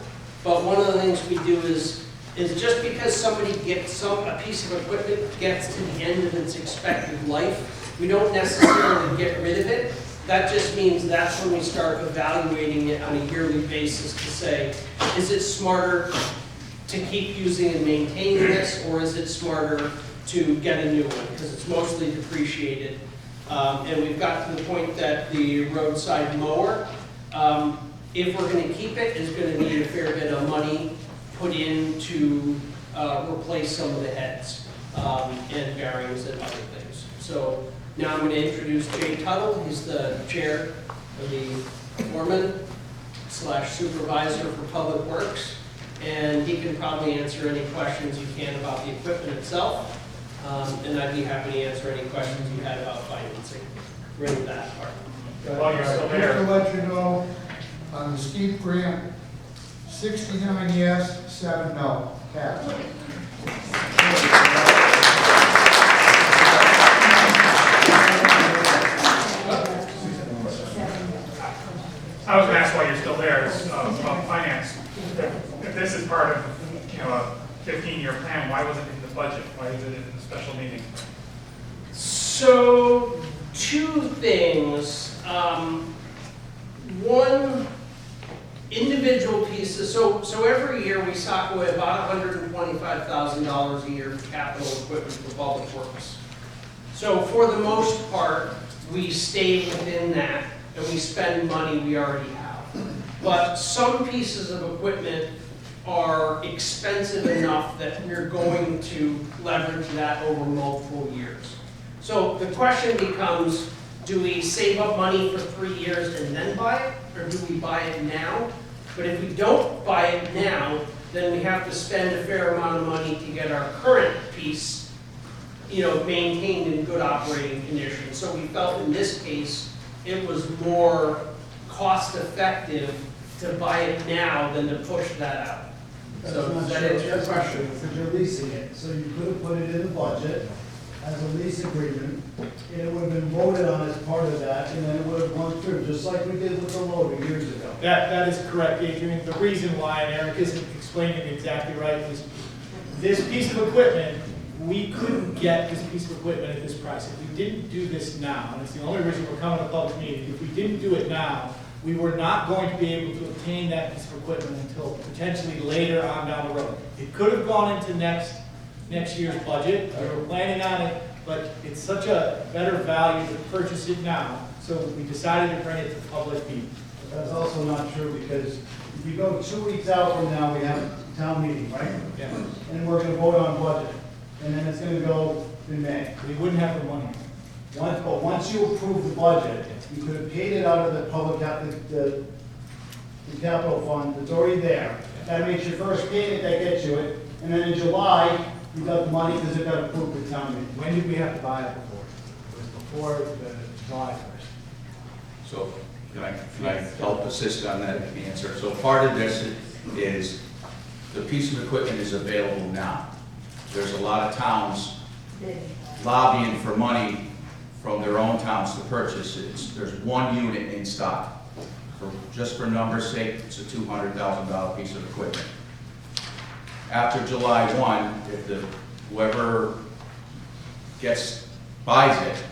But one of the things we do is just because somebody gets a piece of equipment gets to the end of its expected life, we don't necessarily get rid of it. That just means that's when we start evaluating it on a yearly basis to say, is it smarter to keep using and maintaining this, or is it smarter to get a new one, because it's mostly depreciated. And we've got to the point that the roadside mower, if we're going to keep it, is going to need a fair bit of money put in to replace some of the heads and bearings and other things. So now I'm going to introduce Jay Tuttle. He's the chair of the foreman / supervisor for Public Works, and he can probably answer any questions you can about the equipment itself. And I'd be happy to answer any questions you had about financing. We're in that part. While you're still there. Just to let you know, on the steep grant, 69 yes, 7 no. Pass. I was going to ask while you're still there, about finance. If this is part of, a 15-year plan, why wasn't it in the budget? Why is it in the special meeting? So, two things. One, individual pieces. So every year we sock away about $125,000 a year for capital equipment for Public Works. So for the most part, we stay within that, and we spend money we already have. But some pieces of equipment are expensive enough that we're going to leverage that over multiple years. So the question becomes, do we save up money for 3 years and then buy it, or do we buy it now? But if we don't buy it now, then we have to spend a fair amount of money to get our current piece, maintained in good operating condition. So we felt in this case, it was more cost effective to buy it now than to push that out. So does that answer your question? Because you're leasing it, so you could have put it in the budget as a lease agreement, and it would have been voted on as part of that, and then it would have gone through, just like we did with the loader years ago. That is correct, Adrian. The reason why, and Eric isn't explaining it exactly right, is this piece of equipment, we couldn't get this piece of equipment at this price. If we didn't do this now, and it's the only reason we're coming to public meeting, if we didn't do it now, we were not going to be able to obtain that piece of equipment until potentially later on down the road. It could have gone into next year's budget, we were planning on it, but it's such a better value to purchase it now, so we decided to bring it to public meeting. But that's also not true, because if you go 2 weeks out from now, we have a town meeting, right? Yeah. And we're gonna vote on budget, and then it's gonna go in May. We wouldn't have the money. But once you approve the budget, you could have paid it out of the the capital fund that's already there. That makes your first payment, that gets you it, and then in July, you got the money because it got approved at town meeting. When did we have to buy it before? It was before the July 1st. So can I help assist on that answer? So part of this is the piece of equipment is available now. There's a lot of towns lobbying for money from their own towns to purchase it. There's one unit in stock. Just for numbers' sake, it's a $200,000 piece of equipment. After July 1, if whoever buys it,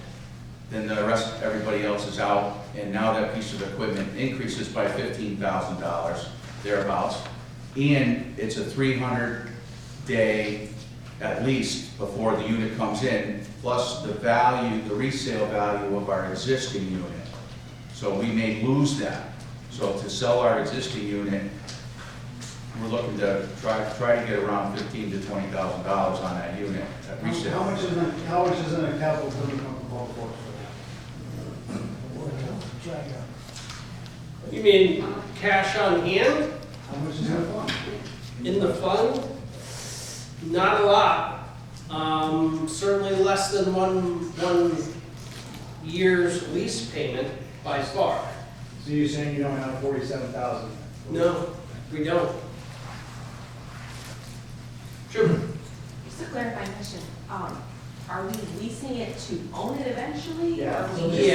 then the rest, everybody else is out, and now that piece of equipment increases by $15,000, thereabouts, and it's a 300-day at least before the unit comes in, plus the value, the resale value of our existing unit. So we may lose that. So to sell our existing unit, we're looking to try to get around $15,000 to $20,000 on that unit at resale. How much is in a capital improvement for that? You mean cash on hand? How much is in the fund? In the fund? Not a lot. Certainly less than one year's lease payment by far. So you're saying you don't have 47,000? No, we don't. Sure. Just a clarifying question, are we leasing it to own it eventually? Yeah. Or are we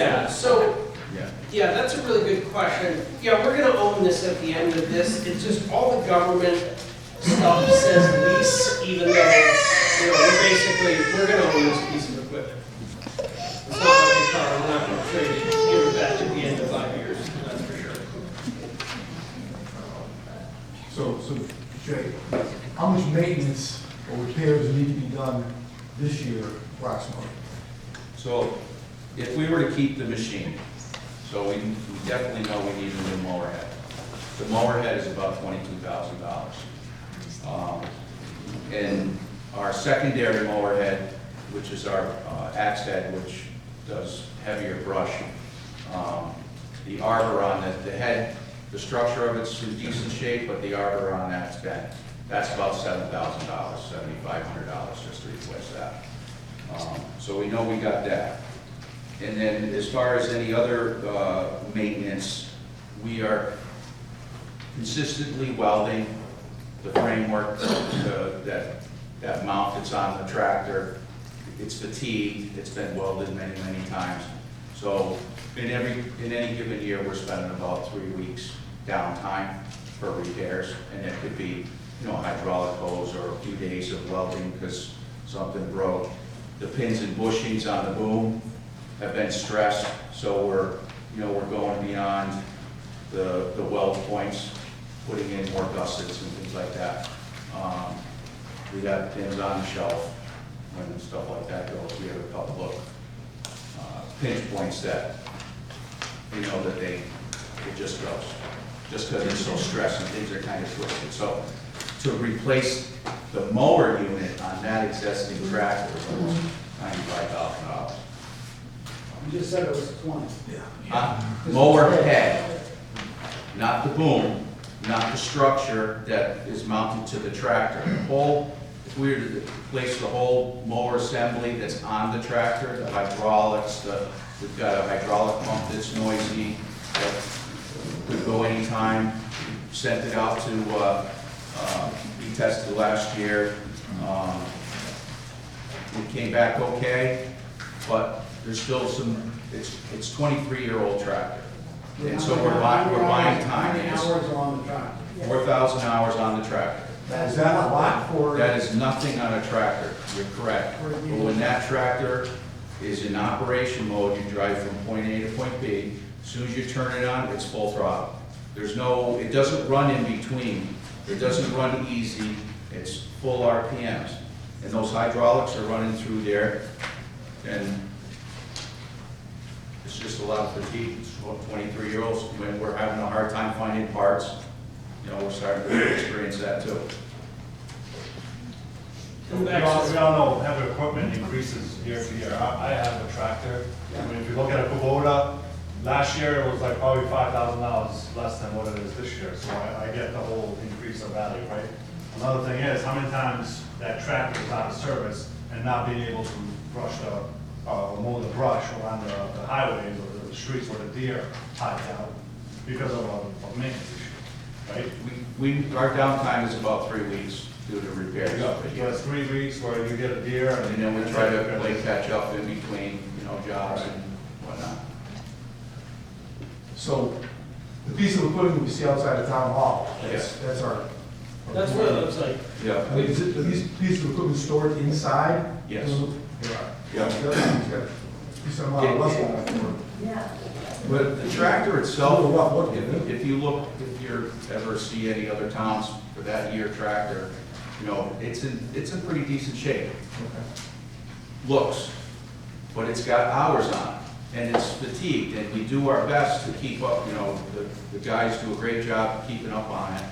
Yeah, that's a really good question. Yeah, we're gonna own this at the end of this. It's just all the government stuff says lease, even though, we're gonna own this piece of equipment. It's not like a car, we're not gonna trade it, give it back at the end of 5 years, that's for sure. So Jay, how much maintenance or repairs need to be done this year approximately? So if we were to keep the machine, so we definitely know we need a new mower head. The mower head is about $22,000. And our secondary mower head, which is our axe head, which does heavier brush, the arbor on the head, the structure of it's in decent shape, but the arbor on that's bent. That's about $7,000, $7,500 just to replace that. So we know we got that. And then as far as any other maintenance, we are consistently welding the framework, that mount that's on the tractor. It's fatigued, it's been welded many, many times. So in any given year, we're spending about 3 weeks downtime for repairs, and it could be, hydraulic hose or a few days of welding because something broke. The pins and bushings on the boom have been stressed, so we're going beyond the weld points, putting in more gussets and things like that. We got pins on the shelf when stuff like that goes. We have a couple of pinch points that that it just goes. just because it's so stressed and things are kind of twisted. So to replace the mower unit on that existing tractor is almost $95,000. You just said it was 20. Mower head, not the boom, not the structure that is mounted to the tractor. The whole, if we were to replace the whole mower assembly that's on the tractor, the hydraulics, we've got a hydraulic pump that's noisy, that could go anytime. Sent it out to be tested last year. It came back okay, but there's still some, it's 23-year-old tractor. And so we're buying time. How many hours are on the tractor? 4,000 hours on the tractor. Is that a lot for? That is nothing on a tractor, you're correct. But when that tractor is in operation mode, you drive from point A to point B. As soon as you turn it on, it's full throttle. There's no, it doesn't run in between. It doesn't run easy. It's full RPMs. And those hydraulics are running through there. And it's just a lot of fatigue. 23-year-olds, when we're having a hard time finding parts, you know, we're starting to experience that too. We all know heavy equipment increases year to year. I have a tractor. I mean, if you look at a Kubota, last year it was like probably $5,000 less than what it is this year. So I get the whole increase of value, right? Another thing is how many times that tractor is out of service and not being able to brush mow the brush around the highways or the streets where the deer hide out because of a maintenance issue, right? Our downtime is about 3 weeks due to repairs. So it's 3 weeks where you get a deer And then we try to play catch up in between, you know, jobs and whatnot. So the piece of equipment we see outside of town hall, that's our. That's what it looks like. Yeah. I mean, are these pieces of equipment stored inside? Yes. They are. Yeah. He's got a lot of muscle. Yeah. But the tractor itself, if you look, if you ever see any other towns for that year tractor, you know, it's in pretty decent shape. Looks, but it's got hours on it, and it's fatigued, and we do our best to keep up, you know, the guys do a great job keeping up on it.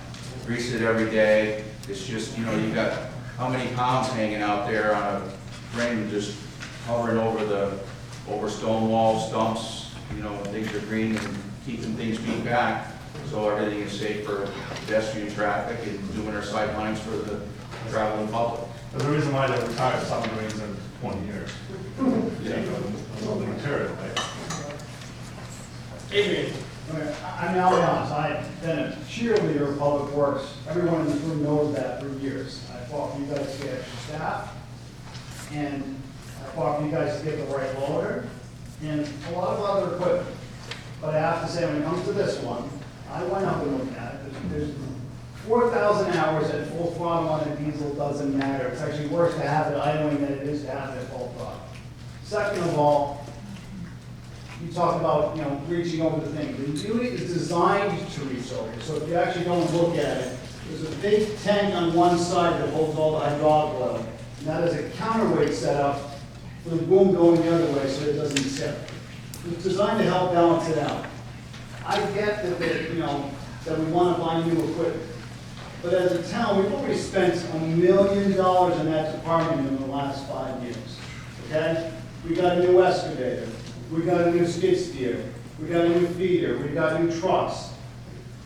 Grease it every day. It's just, you know, you got how many pounds hanging out there on a frame just hovering over stone walls, stumps, you know, when things are green and keeping things beat back. So everything is safe for pedestrian traffic and doing our sight lines for the traveling public. There's a reason why they retired submarines in 20 years. Of the material, right? Adrian. I'll be honest, I've been a cheerleader of Public Works. Everyone in this room knows that for years. I fought for you guys to get extra staff, and I fought for you guys to get the right loader, and a lot of other equipment. But I have to say, when it comes to this one, I went up and looked at it. There's 4,000 hours at full throttle on a diesel doesn't matter. It's actually worse to have it idling than it is to have it at full throttle. Second of all, you talk about, you know, reaching over the thing. The unit is designed to reach over. So if you actually go and look at it, there's a big tank on one side that holds all the hydraulic oil. And that is a counterweight setup for the boom going the other way so it doesn't tip. It's designed to help balance it out. I get that, you know, that we want to buy new equipment. But as a town, we've already spent $1 million in that department in the last 5 years. Okay? We got a new excavator. We got a new skid steer. We got a new feeder. We got new trucks.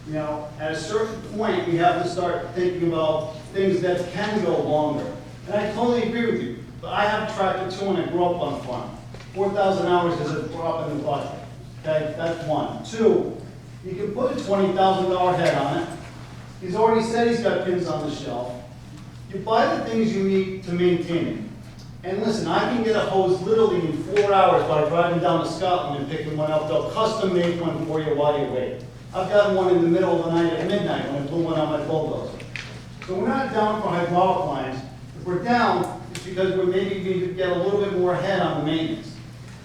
You know, at a certain point, we have to start thinking about things that can go longer. And I totally agree with you. But I have a tractor too, and I grew up on a farm. 4,000 hours is a drop in the bucket. Okay, that's one. Two, you can put a $20,000 head on it. He's already said he's got pins on the shelf. You buy the things you need to maintain it. And listen, I can get a hose literally in 4 hours by driving down to Scotland and picking one up. They'll custom make one for you while you wait. I've gotten one in the middle of the night at midnight when I blew one on my bulldozer. So we're not down for hydraulic lines. If we're down, it's because we maybe need to get a little bit more ahead on the maintenance.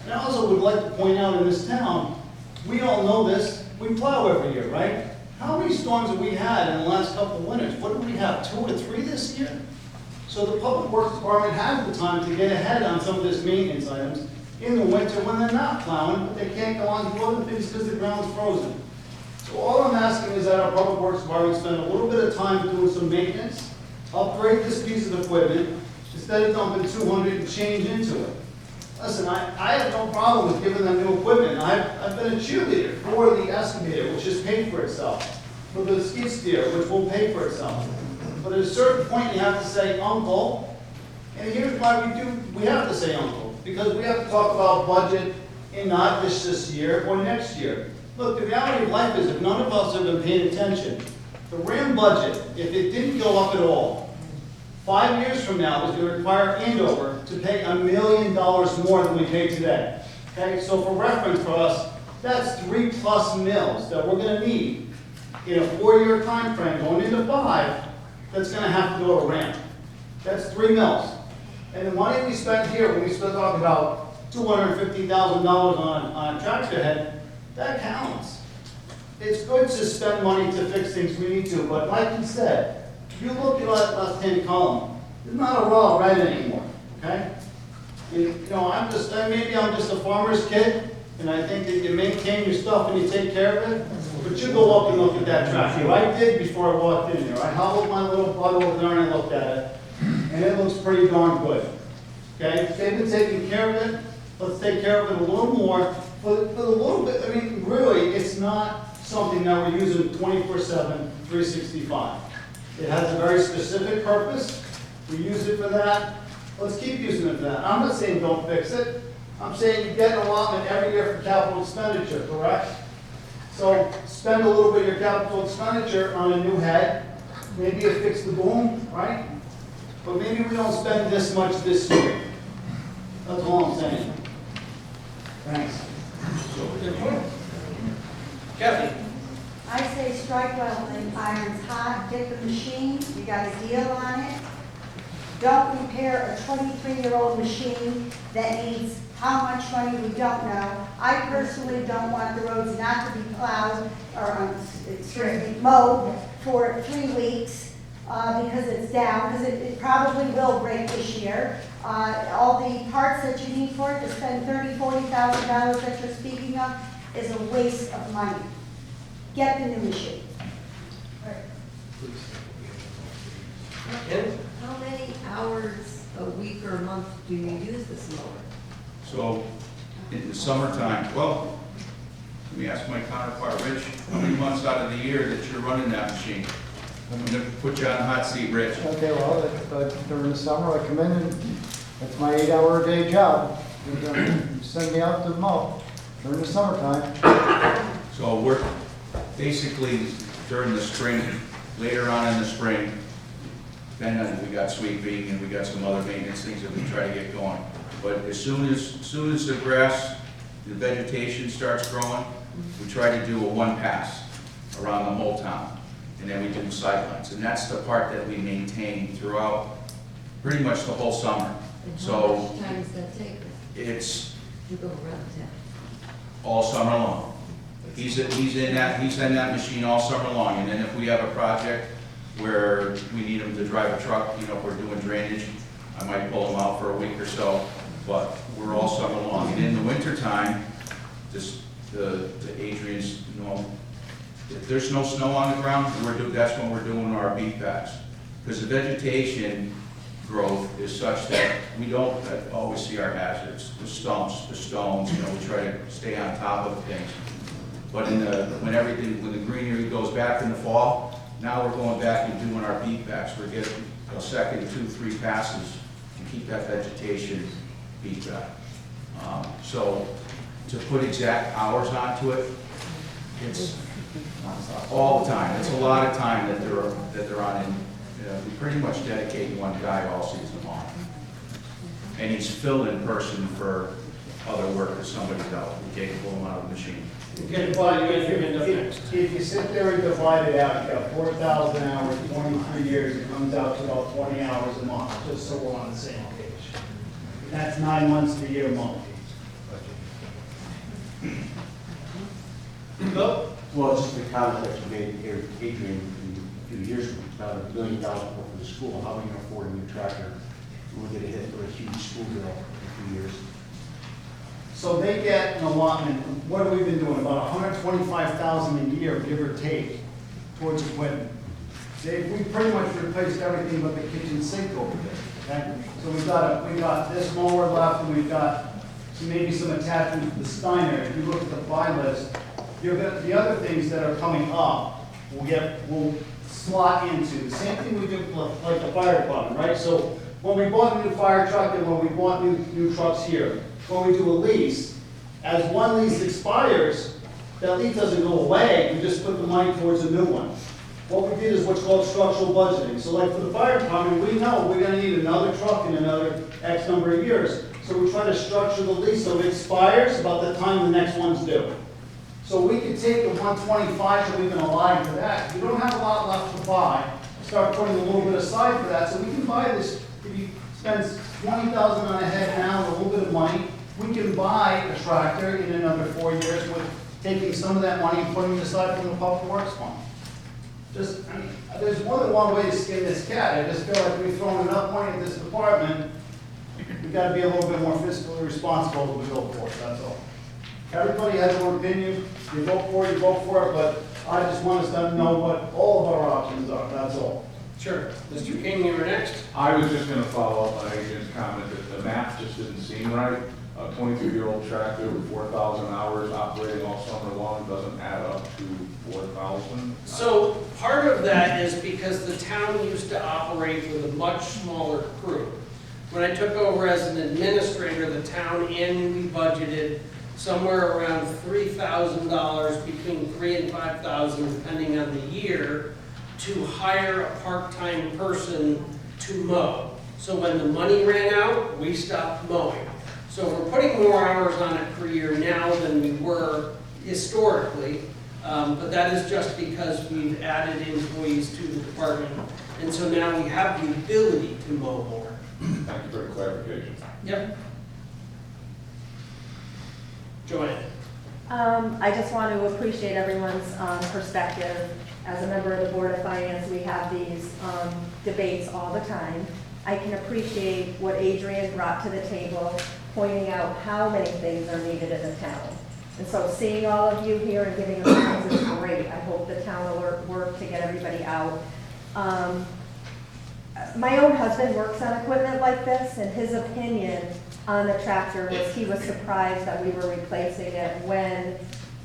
And I also would like to point out in this town, we all know this, we plow every year, right? How many storms have we had in the last couple of winters? What did we have, 2 or 3 this year? So the Public Works Department has the time to get ahead on some of this maintenance items in the winter when they're not plowing, but they can't go on to other things because the ground's frozen. So So all I'm asking is that our public works department spend a little bit of time doing some maintenance, upgrade this piece of equipment, instead of dumping 200 and change into it. Listen, I have no problem with giving them new equipment. I've been a cheerleader for the excavator, which has paid for itself, for the skid steer, which will pay for itself. But at a certain point, you have to say, uncle, and here's why we have to say uncle, because we have to talk about budget and not just this year or next year. Look, the reality of life is if none of us have been paying attention, the RAM budget, if it didn't go up at all, 5 years from now is going to require Andover to pay $1 million more than we pay today. Okay, so for reference for us, that's 3+ mills that we're going to need in a 4-year time frame, going into 5, that's going to have to go to RAM. That's 3 mills. And the money we spent here, when we spent talking about $250,000 on a tractor head, that counts. It's good to spend money to fix things we need to, but like you said, if you look at that left-hand column, there's not a raw red anymore, okay? You know, maybe I'm just a farmer's kid, and I think that you maintain your stuff and you take care of it, but you go up and look at that tractor. I did before I walked in here. I hobbled my little butt over there and I looked at it, and it looks pretty darn good, okay? If they've been taking care of it, let's take care of it a little more, but a little bit. I mean, really, it's not something that we're using 24/7, 365. It has a very specific purpose. We use it for that. Let's keep using it for that. I'm not saying don't fix it. I'm saying you get an allotment every year for capital expenditure, correct? So spend a little bit of your capital expenditure on a new head. Maybe you fix the boom, right? But maybe we don't spend this much this year. That's all I'm saying. Thanks. Kathy? I say strike while the iron's hot, get the machine, you got a deal on it. Don't repair a 23-year-old machine that needs how much money, we don't know. I personally don't want the roads not to be plowed, or mowed for 3 weeks because it's down, because it probably will break this year. All the parts that you need for it, to spend $30,000, $40,000 that you're speaking of, is a waste of money. Get the new machine. How many hours a week or month do you use this mower? So, in the summertime, well, let me ask my counterpart, Rich, how many months out of the year that you're running that machine? I'm gonna put you on the hot seat, Rich. Okay, well, during the summer, I come in and it's my 8-hour-a-day job. Send me out to mow during the summertime. So we're basically during the spring, later on in the spring, then we got sweeping and we got some other maintenance things that we try to get going. But as soon as the grass, the vegetation starts growing, we try to do a 1 pass around the whole town. And then we do sidelines. And that's the part that we maintain throughout pretty much the whole summer. And So how much time does that take? it's You go around town. all summer long. He's in that machine all summer long. And then if we have a project where we need him to drive a truck, you know, if we're doing drainage, I might pull him out for a week or so, but we're all summer long. And in the wintertime, the Adrian's, you know, if there's no snow on the ground, that's when we're doing our beat backs. Because the vegetation growth is such that we don't always see our hazards, the stumps, the stones, you know, we try to stay on top of things. But when the greenery goes back in the fall, now we're going back and doing our beat backs. We're getting a second, 2, 3 passes to keep that vegetation beat back. So to put exact hours onto it, it's all the time. It's a lot of time that they're on. And we pretty much dedicate one guy all season long. And he's filled in person for other work that somebody's out. We take him out of the machine. If you sit there and divide it out, you got 4,000 hours, 23 years, it comes out to about 20 hours a month, just so we're on the same page. That's 9 months of the year month. Well, just the comment that you made here, Adrian, a few years ago, about $1 million more for the school. How are we going to afford a new tractor? We'll get a hit for a huge school bill in a few years. So they get an allotment, what have we been doing, about $125,000 a year, give or take, towards equipment. We pretty much replaced everything but the kitchen sink over there, okay? So we got this mower left, and we've got maybe some attachments to the Steiner. If you look at the buy list, the other things that are coming up, we'll slot into. The same thing we do like the fire department, right? So when we bought a new fire truck and when we bought new trucks here, when we do a lease, as one lease expires, that lease doesn't go away, we just put the money towards a new one. What we did is what's called structural budgeting. So like for the fire department, we know we're gonna need another truck in another X number of years. So we try to structure the lease so it expires about the time the next one's due. So we could take the 125 that we've been allotting for that. If you don't have a lot left to buy, start putting a little bit aside for that. So we can buy this, if you spend $20,000 on a head now, and a little bit of money, we can buy a tractor in another 4 years with taking some of that money and putting it aside from the public works fund. I mean, there's more than one way to skin this cat. I just feel like we've thrown enough money at this department. We've got to be a little bit more fiscally responsible as we go for it, that's all. Everybody has their own opinion. You vote for it, but I just want us to know what all of our options are, that's all. Sure. Mr. King, you were next. I was just gonna follow up on Adrian's comment that the math just didn't seem right. A 22-year-old tractor with 4,000 hours operating all summer long doesn't add up to 4,000. So part of that is because the town used to operate with a much smaller crew. When I took over as an administrator, the town annually budgeted somewhere around $3,000, between $3,000 and $5,000, depending on the year, to hire a part-time person to mow. So when the money ran out, we stopped mowing. So we're putting more hours on it per year now than we were historically, but that is just because we've added employees to the department. And so now we have the ability to mow more. Thank you for the clarification. Yep. Joanne. I just want to appreciate everyone's perspective. As a member of the Board of Finance, we have these debates all the time. I can appreciate what Adrian brought to the table, pointing out how many things are needed in the town. And so seeing all of you here and giving us things is great. I hope the town will work to get everybody out. My own husband works on equipment like this, and his opinion on the tractor was he was surprised that we were replacing it when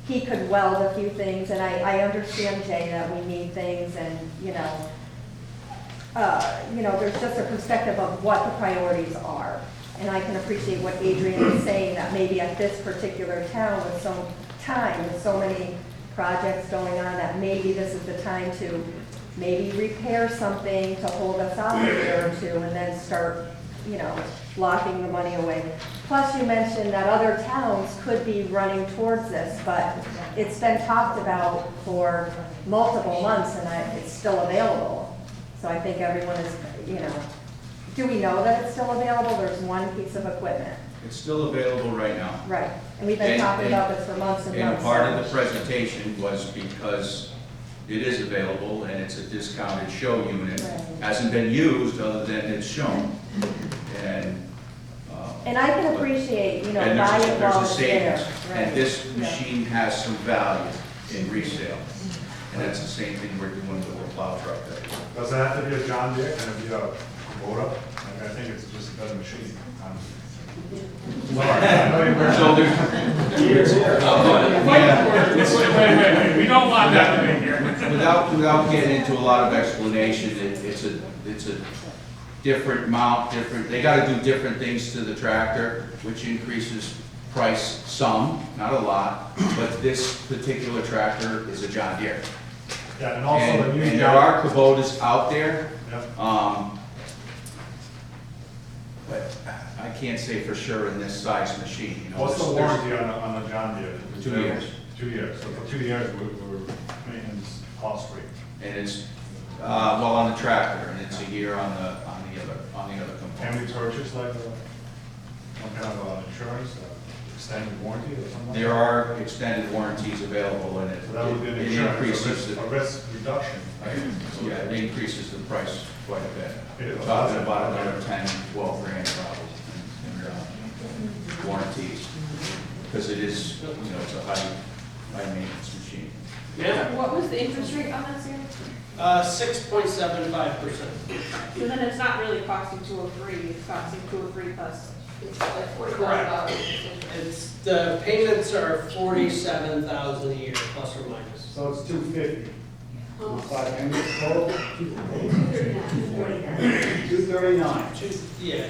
he could weld a few things. And I understand, Jay, that we need things, and there's just a perspective of what the priorities are. And I can appreciate what Adrian is saying, that maybe at this particular town with so many projects going on, that maybe this is the time to maybe repair something to hold us out a year or two and then start, locking the money away. Plus you mentioned that other towns could be running towards this, but it's been talked about for multiple months and it's still available. So I think everyone is, do we know that it's still available? There's one piece of equipment. It's still available right now. Right, and we've been talking about this for months and months. And part of the presentation was because it is available and it's a discounted show unit. Right. Hasn't been used other than it's shown. And I can appreciate, and buy it while there's it's a there. savings. Right. And this Yeah. machine has some value in resale. And that's the same thing we're doing with the plow truck. Does it have to be a John Deere? Can it be a Kubota? I think it's just a better machine. So there's. Wait, we don't want that to be here. Without getting into a lot of explanation, it's a different mount, they gotta do different things to the tractor, which increases price some, not a lot, but this particular tractor is a John Deere. Yeah, and also the new. And there are Kubotas out there. Yep. But I can't say for sure in this size machine. What's the warranty on the John Deere? 2 years. 2 years. So for 2 years, we're maintenance cost free. And it's on the tractor, and it's a year on the other component. Can we purchase like some kind of insurance, extended warranty or something? There are extended warranties available, and So that would be an it insurance, increases a risk reduction. Yeah, it increases the price quite a bit. It We're is. talking about another 10, 12 grand probably in warranties. because it is, it's a high maintenance machine. Yeah, What was the interest rate on that, Sam? 6.75%. So then it's not really costing 203, it's costing 203 plus. It's like Correct. $40,000. It's, the payments are 47,000 a year, plus or minus. So it's 250. Oh. 500 total, $239. 239. Yeah.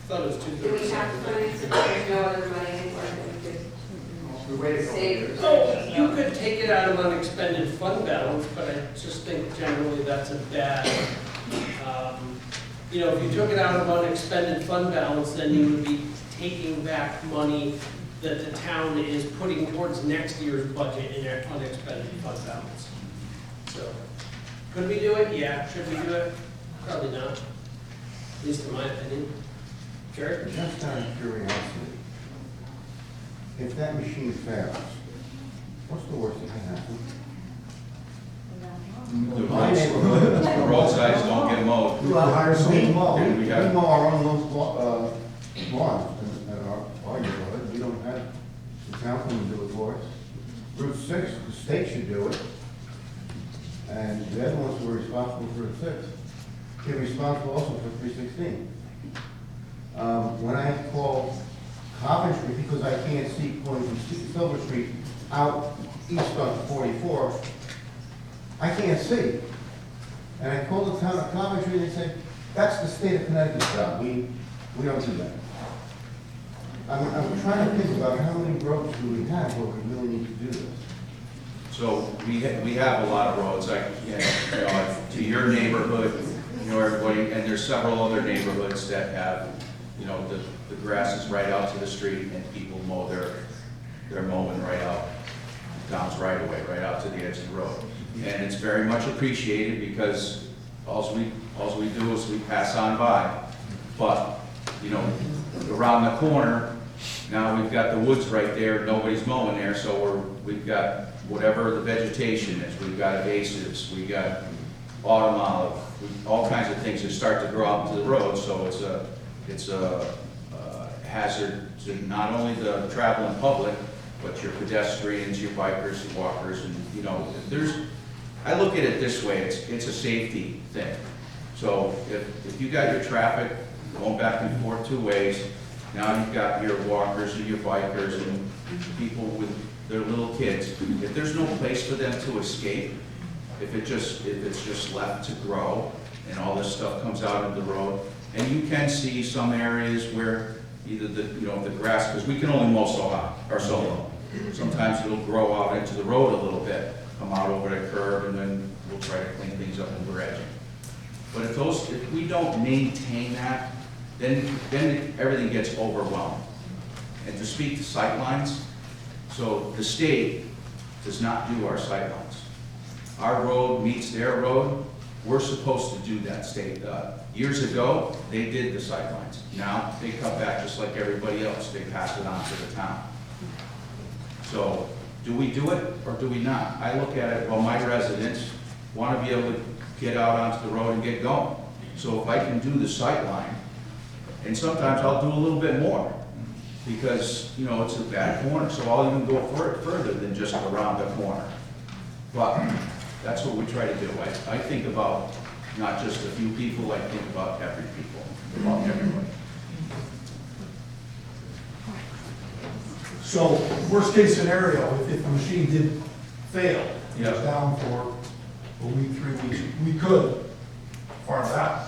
Thought it was Do we 237. have money, so there's no other money anywhere that we could We waited a couple save years. or So you could take it out of unexpended fund balance, but I just think generally that's a bad, if you took it out of unexpended fund balance, then you would be taking back money that the town is putting towards next year's budget in their unexpended fund balance. So, could we do it? Yeah. Should we do it? Probably not, at least in my opinion. Jerry? Just out of curiosity, if that machine fails, what's the worst that can happen? The roadsides don't get mowed. We hire someone to mow. Yeah, We mow our own lawns in our neighborhood. We don't have, the town can do it for us. Route 6, the state should do it. And they're the ones who are responsible for Route 6. They're responsible also for 316. When I call Coventry, because I can't see going from Silver Street out east on 44, I can't see. And I call the town of Coventry and they say, that's the state of Connecticut's job, we don't do that. I'm trying to think about how many roads do we have where we really need to do this. So we have a lot of roads, to your neighborhood, everybody, and there's several other neighborhoods that have, the grass is right out to the street and people mow their mowing right out, Tom's right away, right out to the edge of the road. And it's very much appreciated because all we do is we pass on by. But, around the corner, now we've got the woods right there, nobody's mowing there, so we've got whatever the vegetation is, we've got invasives, we got autumn olive, all kinds of things that start to grow out into the road, so it's a hazard to not only the traveling public, but your pedestrians, your bikers, your walkers, and I look at it this way, it's a safety thing. So if you got your traffic going back and forth two ways, now you've got your walkers and your bikers and people with their little kids. If there's no place for them to escape, if it's just left to grow and all this stuff comes out of the road, and you can see some areas where either the grass, because we can only mow so high or so low. Sometimes it'll grow out into the road a little bit, come out over the curb, and then we'll try to clean things up in the edging. But if we don't maintain that, then everything gets overwhelmed. And to speak to sight lines, so the state does not do our sight lines. Our road meets their road, we're supposed to do that state. Years ago, they did the sight lines. Now, they cut back just like everybody else, they pass it on to the town. So, do we do it or do we not? I look at it, well, my residents want to be able to get out onto the road and get going. So if I can do the sight line, and sometimes I'll do a little bit more, because, it's a bad corner, so I'll even go further than just around the corner. But that's what we try to do. I think about not just a few people, I think about about everybody. So, worst case scenario, if the machine did fail, it was Yeah. down for a week, 3 weeks, we could farm it out.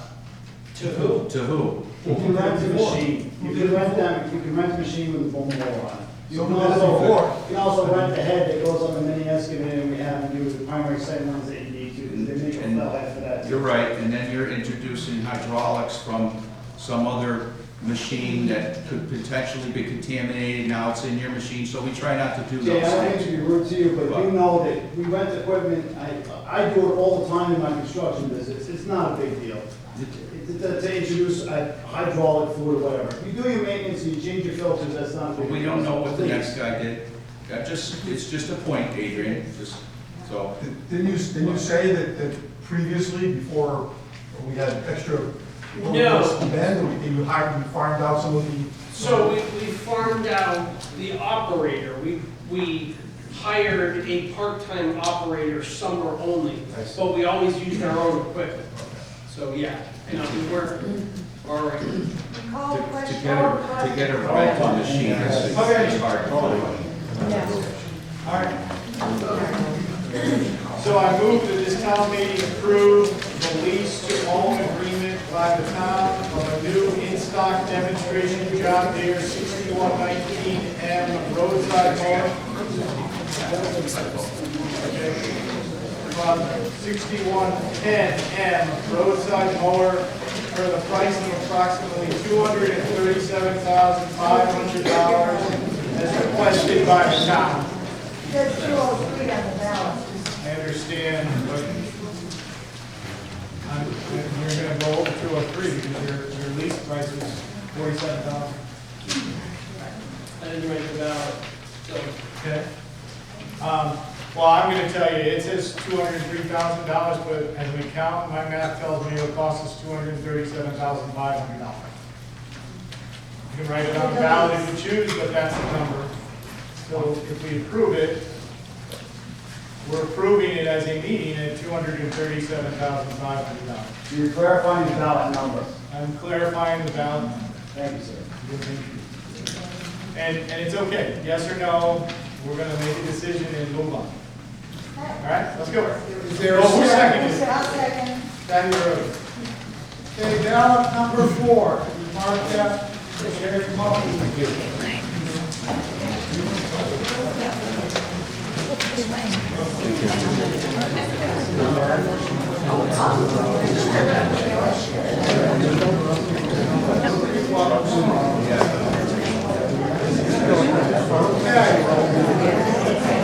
To who? To who? You can rent the machine, you can rent the machine with a foam mower on it. You So can we did it also, before. you can also rent the head that goes on the mini excavator, and we have them do the primary sight ones that you need to, they make a fell head for that. You're right, and then you're introducing hydraulics from some other machine that could potentially be contaminated, now it's in your machine, so we try not to do those Yeah, I don't mean things. to be rude to you, but you know that we rent equipment, I do it all the time in my construction business, it's not a big deal. To introduce a hydraulic fluid or whatever. You do your maintenance, and you change your filters, that's not a big But deal. we don't know what the Please. next guy did. It's just a point, Adrian, Didn't you say that previously, before we had extra No. Then, you hired, you farmed out some of the. So we farmed out the operator. We hired a part-time operator summer only, but we always used our own equipment. So yeah, no, we weren't, all right. Call the To question. get a rental machine is hard to do. All right. So I move that this town meeting approve the lease to own agreement by the town of a new in-stock demonstration John Deere 6119M roadside mower. From 6110M roadside mower for the price of approximately $237,500 as requested by the town. There's 203 on the ballot. I understand, but you're gonna go over 203 because your lease price was 47,000. I didn't write it out, so. Okay. Well, I'm gonna tell you, it says $203,000, but as we count, my math tells me it'll cost us $237,500. You can write it on the ballot if you choose, but that's the number. So if we approve it, we're approving it as a meeting at $237,500. So you're clarifying the ballot number. I'm clarifying the ballot. Thank you, sir. And it's okay, yes or no, we're gonna make a decision and move on. All right, let's go. Is there a Oh, who's second? seconding? I'll second. Patty Rose. Okay, ballot number 4, you mark that, Jerry, come up. Okay.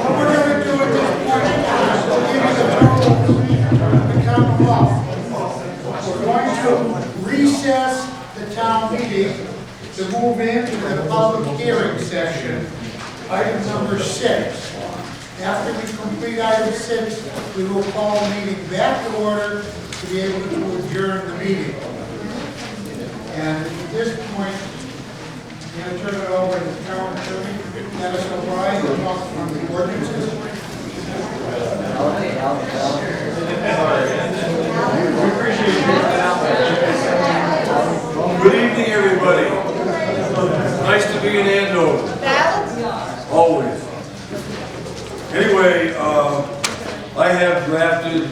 What we're going to do at this point is we'll give you the totals to count them up. We're going to recess the town meeting to move into the public hearing session, item number 6. After we complete item 6, we will call the meeting back to order to be able to adjourn the meeting. And at this point, I'm going to turn it over to the town attorney, Dennis O'Brien, to talk on the ordinances. Good evening, everybody. Nice to be in Andover. Always. Anyway, I have drafted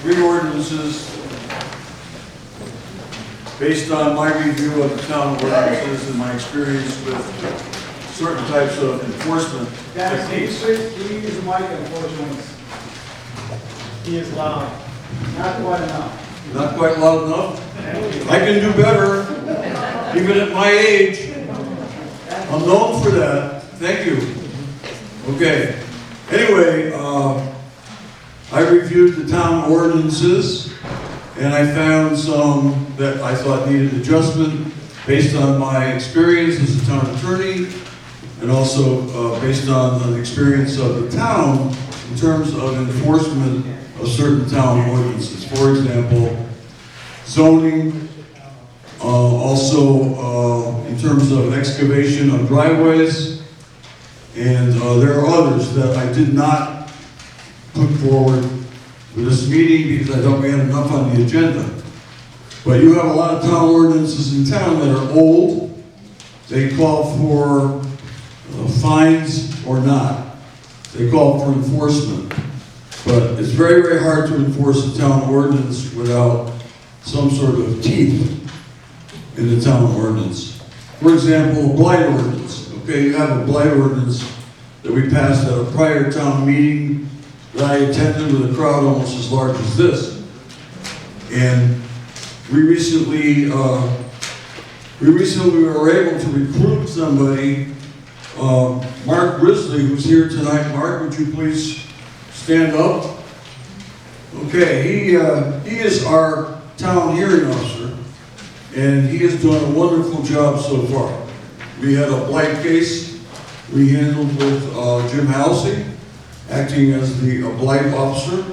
3 ordinances based on my review of the town ordinances and my experience with certain types of enforcement techniques. Please use the mic, unfortunately. He is loud. Not quite enough. Not quite loud enough? I can do better, even at my age. I'm known for that. Thank you. Okay. Anyway, I reviewed the town ordinances, and I found some that I thought needed adjustment based on my experience as a town attorney, and also based on the experience of the town in terms of enforcement of certain town ordinances. For example, zoning, also in terms of excavation of driveways, and there are others that I did not put forward for this meeting because I thought we had enough on the agenda. But you have a lot of town ordinances in town that are old. They call for fines or not. They call for enforcement. But it's very, very hard to enforce a town ordinance without some sort of teeth in the town ordinance. For example, a blight ordinance. Okay, you have a blight ordinance that we passed at a prior town meeting that I attended with a crowd almost as large as this. And we recently were able to recruit somebody, Mark Risley, who's here tonight. Mark, would you please stand up? Okay, he is our town hearing officer, and he has done a wonderful job so far. We had a blight case we handled with Jim Halsey, acting as the blight officer,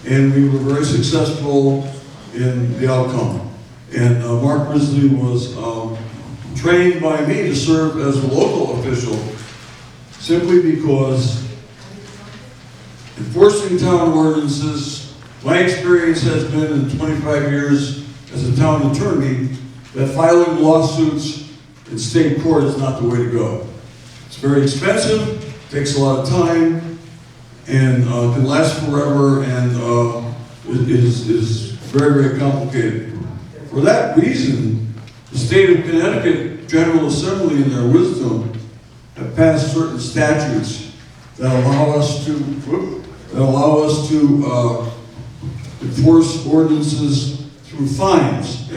and we were very successful in the outcome. And Mark Risley was trained by me to serve as a local official simply because enforcing town ordinances, my experience has been in 25 years as a town attorney that filing lawsuits in state court is not the way to go. It's very expensive, takes a lot of time, and can last forever, and it is very, very complicated. For that reason, the state of Connecticut General Assembly, in their wisdom, have passed certain statutes that allow us to enforce ordinances through fines,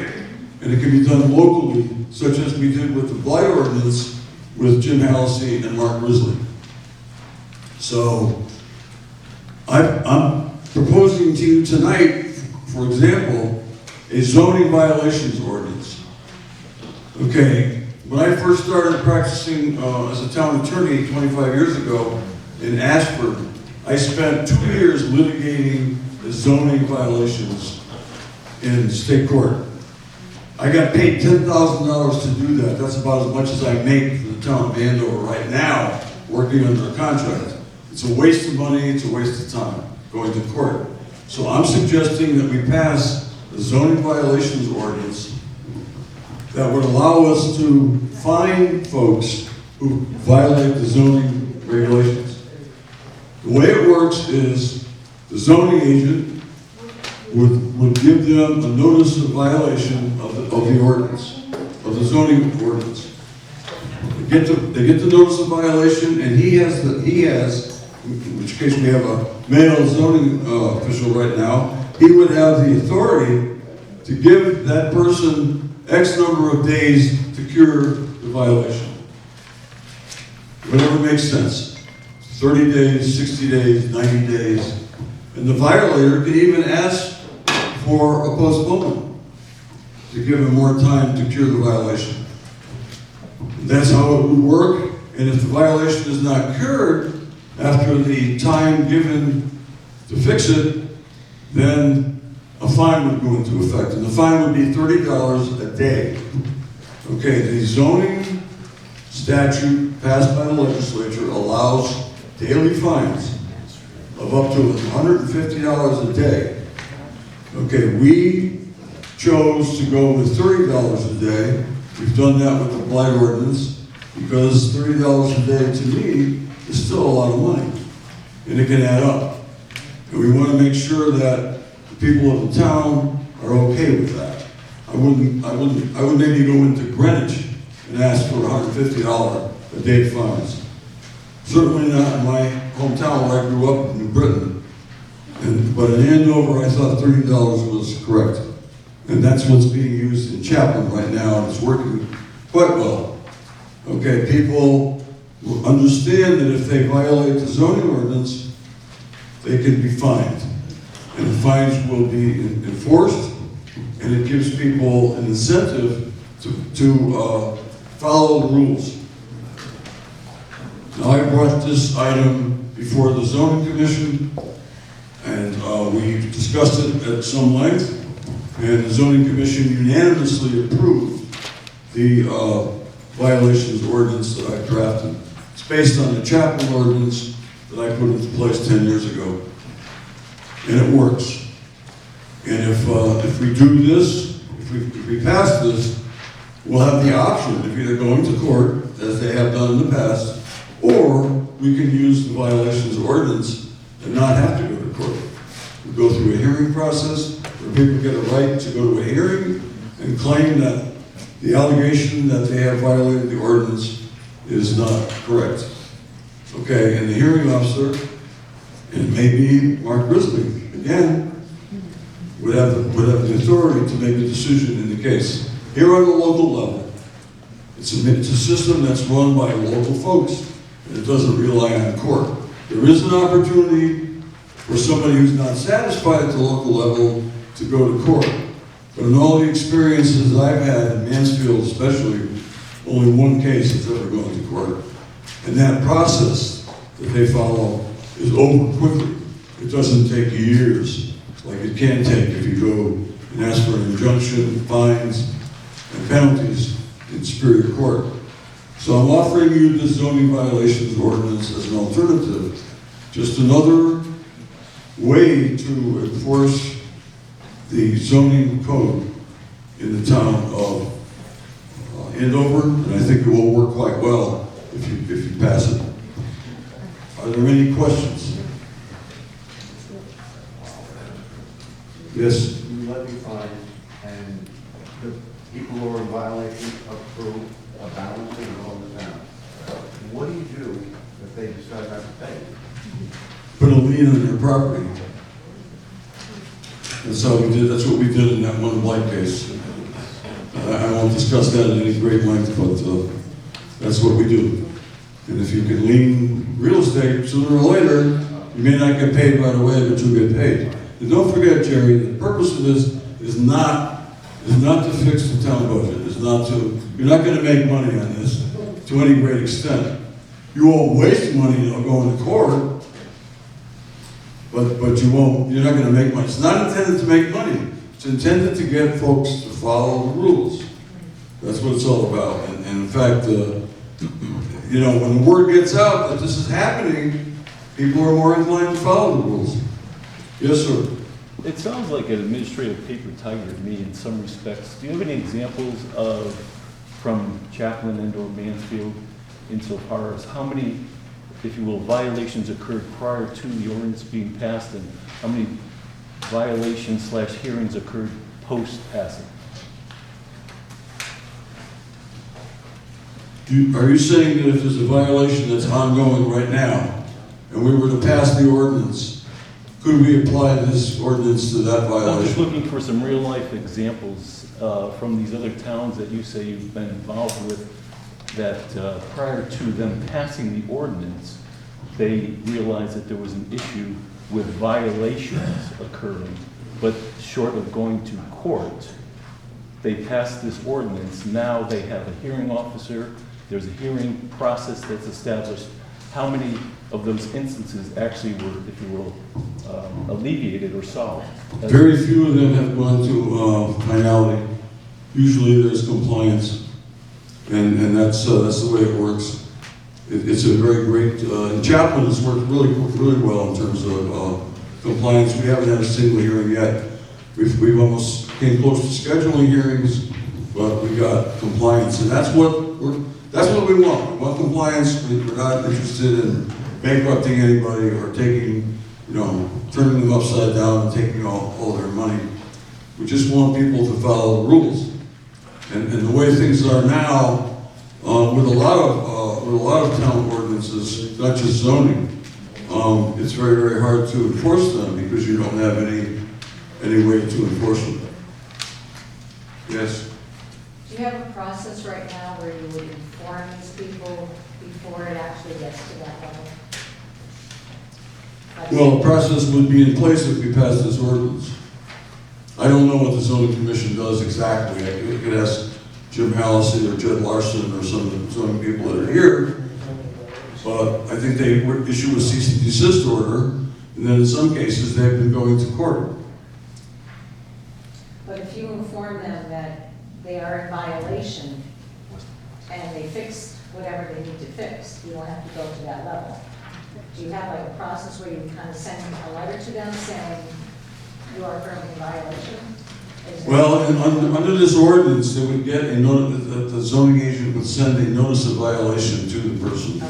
and it can be done locally, such as we did with the blight ordinance with Jim Halsey and Mark Risley. So I'm proposing to you tonight, for example, a zoning violations ordinance. Okay, when I first started practicing as a town attorney 25 years ago in Ashford, I spent 2 years litigating the zoning violations in state court. I got paid $10,000 to do that. That's about as much as I make for the town of Andover right now, working under a contract. It's a waste of money, it's a waste of time going to court. So I'm suggesting that we pass a zoning violations ordinance that would allow us to fine folks who violate the zoning regulations. The way it works is the zoning agent would give them a notice of violation of the ordinance, of the zoning ordinance. They get the notice of violation, and he has, in which case we have a male zoning official right now, he would have the authority to give that person X number of days to cure the violation. Whatever makes sense. 30 days, 60 days, 90 days. And the violator can even ask for a postponement to give him more time to cure the violation. That's how it would work. And if the violation is not cured after the time given to fix it, then a fine would go into effect. And the fine would be $30 a day. Okay, the zoning statute passed by the legislature allows daily fines of up to $150 a day. Okay, we chose to go with $30 a day. We've done that with the blight ordinance because $30 a day to me is still a lot of money, and it can add up. And we want to make sure that the people of the town are okay with that. I would maybe go into Greenwich and ask for $150 a day fines. Certainly not in my hometown where I grew up in New Britain. But in Andover, I thought $30 was correct. And that's what's being used in Chaplin right now, and it's working quite well. Okay, people will understand that if they violate the zoning ordinance, they can be fined. And the fines will be enforced, and it gives people an incentive to follow the rules. Now, I brought this item before the zoning commission, and we discussed it at some length, and the zoning commission unanimously approved the violations ordinance that I drafted. It's based on the Chaplin ordinance that I put into place 10 years ago, and it works. And if we do this, if we pass this, we'll have the option of either going to court, as they have done in the past, or we can use the violations ordinance and not have to go to court. We go through a hearing process where people get a right to go to a hearing and claim that the allegation that they have violated the ordinance is not correct. Okay, and the hearing officer, and maybe Mark Risley, again, would have the authority to make a decision in the case. Here on the local level, it's a system that's run by local folks, and it doesn't rely on court. There is an opportunity for somebody who's not satisfied at the local level to go to court. But in all the experiences I've had in Mansfield especially, only one case has ever gone to court. And that process that they follow is over quickly. It doesn't take years like it can take if you go and ask for an injunction, fines, and penalties in Superior Court. So I'm offering you the zoning violations ordinance as an alternative, just another way to enforce the zoning code in the town of Andover, and I think it will work quite well if you pass it. Are there any questions? Yes? You levy fines, and the people who are in violation approve a balancing on the town. What do you do if they decide not to pay? Put a lien on their property. That's how we did, that's what we did in that one blight case. I won't discuss that in any great length, but that's what we do. And if you can lien real estate, sooner or later, you may not get paid right away, but you'll get paid. And don't forget, Jerry, the purpose of this is not to fix the town budget. You're not going to make money on this to any great extent. You won't waste money going to court, but you're not going to make money. It's not intended to make money. It's intended to get folks to follow the rules. That's what it's all about. And in fact, when the word gets out that this is happening, people are more inclined to follow the rules. Yes, sir. It sounds like an administrative paper tiger to me in some respects. Do you have any examples from Chaplin and or Mansfield insofar as how many, if you will, violations occurred prior to the ordinance being passed, and how many violations / hearings occurred post-passing? Are you saying that if there's a violation that's ongoing right now, and we were to pass the ordinance, could we apply this ordinance to that violation? I'm just looking for some real-life examples from these other towns that you say you've been involved with, that prior to them passing the ordinance, they realized that there was an issue with violations occurring, but short of going to court, they passed this ordinance. Now they have a hearing officer, there's a hearing process that's established. How many of those instances actually were, if you will, alleviated or solved? Very few of them have gone to finality. Usually there's compliance, and that's the way it works. It's a very great, and Chaplin has worked really well in terms of compliance. We haven't had a single hearing yet. We've almost came close to scheduling hearings, but we got compliance, and that's what we want. We want compliance. We're not interested in bankrupting anybody or taking, turning them upside down and taking all their money. We just want people to follow the rules. And the way things are now, with a lot of town ordinances, not just zoning, it's very, very hard to enforce them because you don't have any way to enforce them. Yes? Do you have a process right now where you would inform these people before it actually gets to that level? Well, the process would be in place if we passed this ordinance. I don't know what the zoning commission does exactly. I could ask Jim Hallisey or Jed Larson or some of the zoning people that are here, but I think they would issue a cease and desist order, and then in some cases they've been going to court. But if you inform them that they are in violation and they fix whatever they need to fix, you don't have to go to that level. Do you have like a process where you kind of send a letter to them saying you are currently in violation? Well, under this ordinance, they would get the zoning agent would send a notice of violation to the person,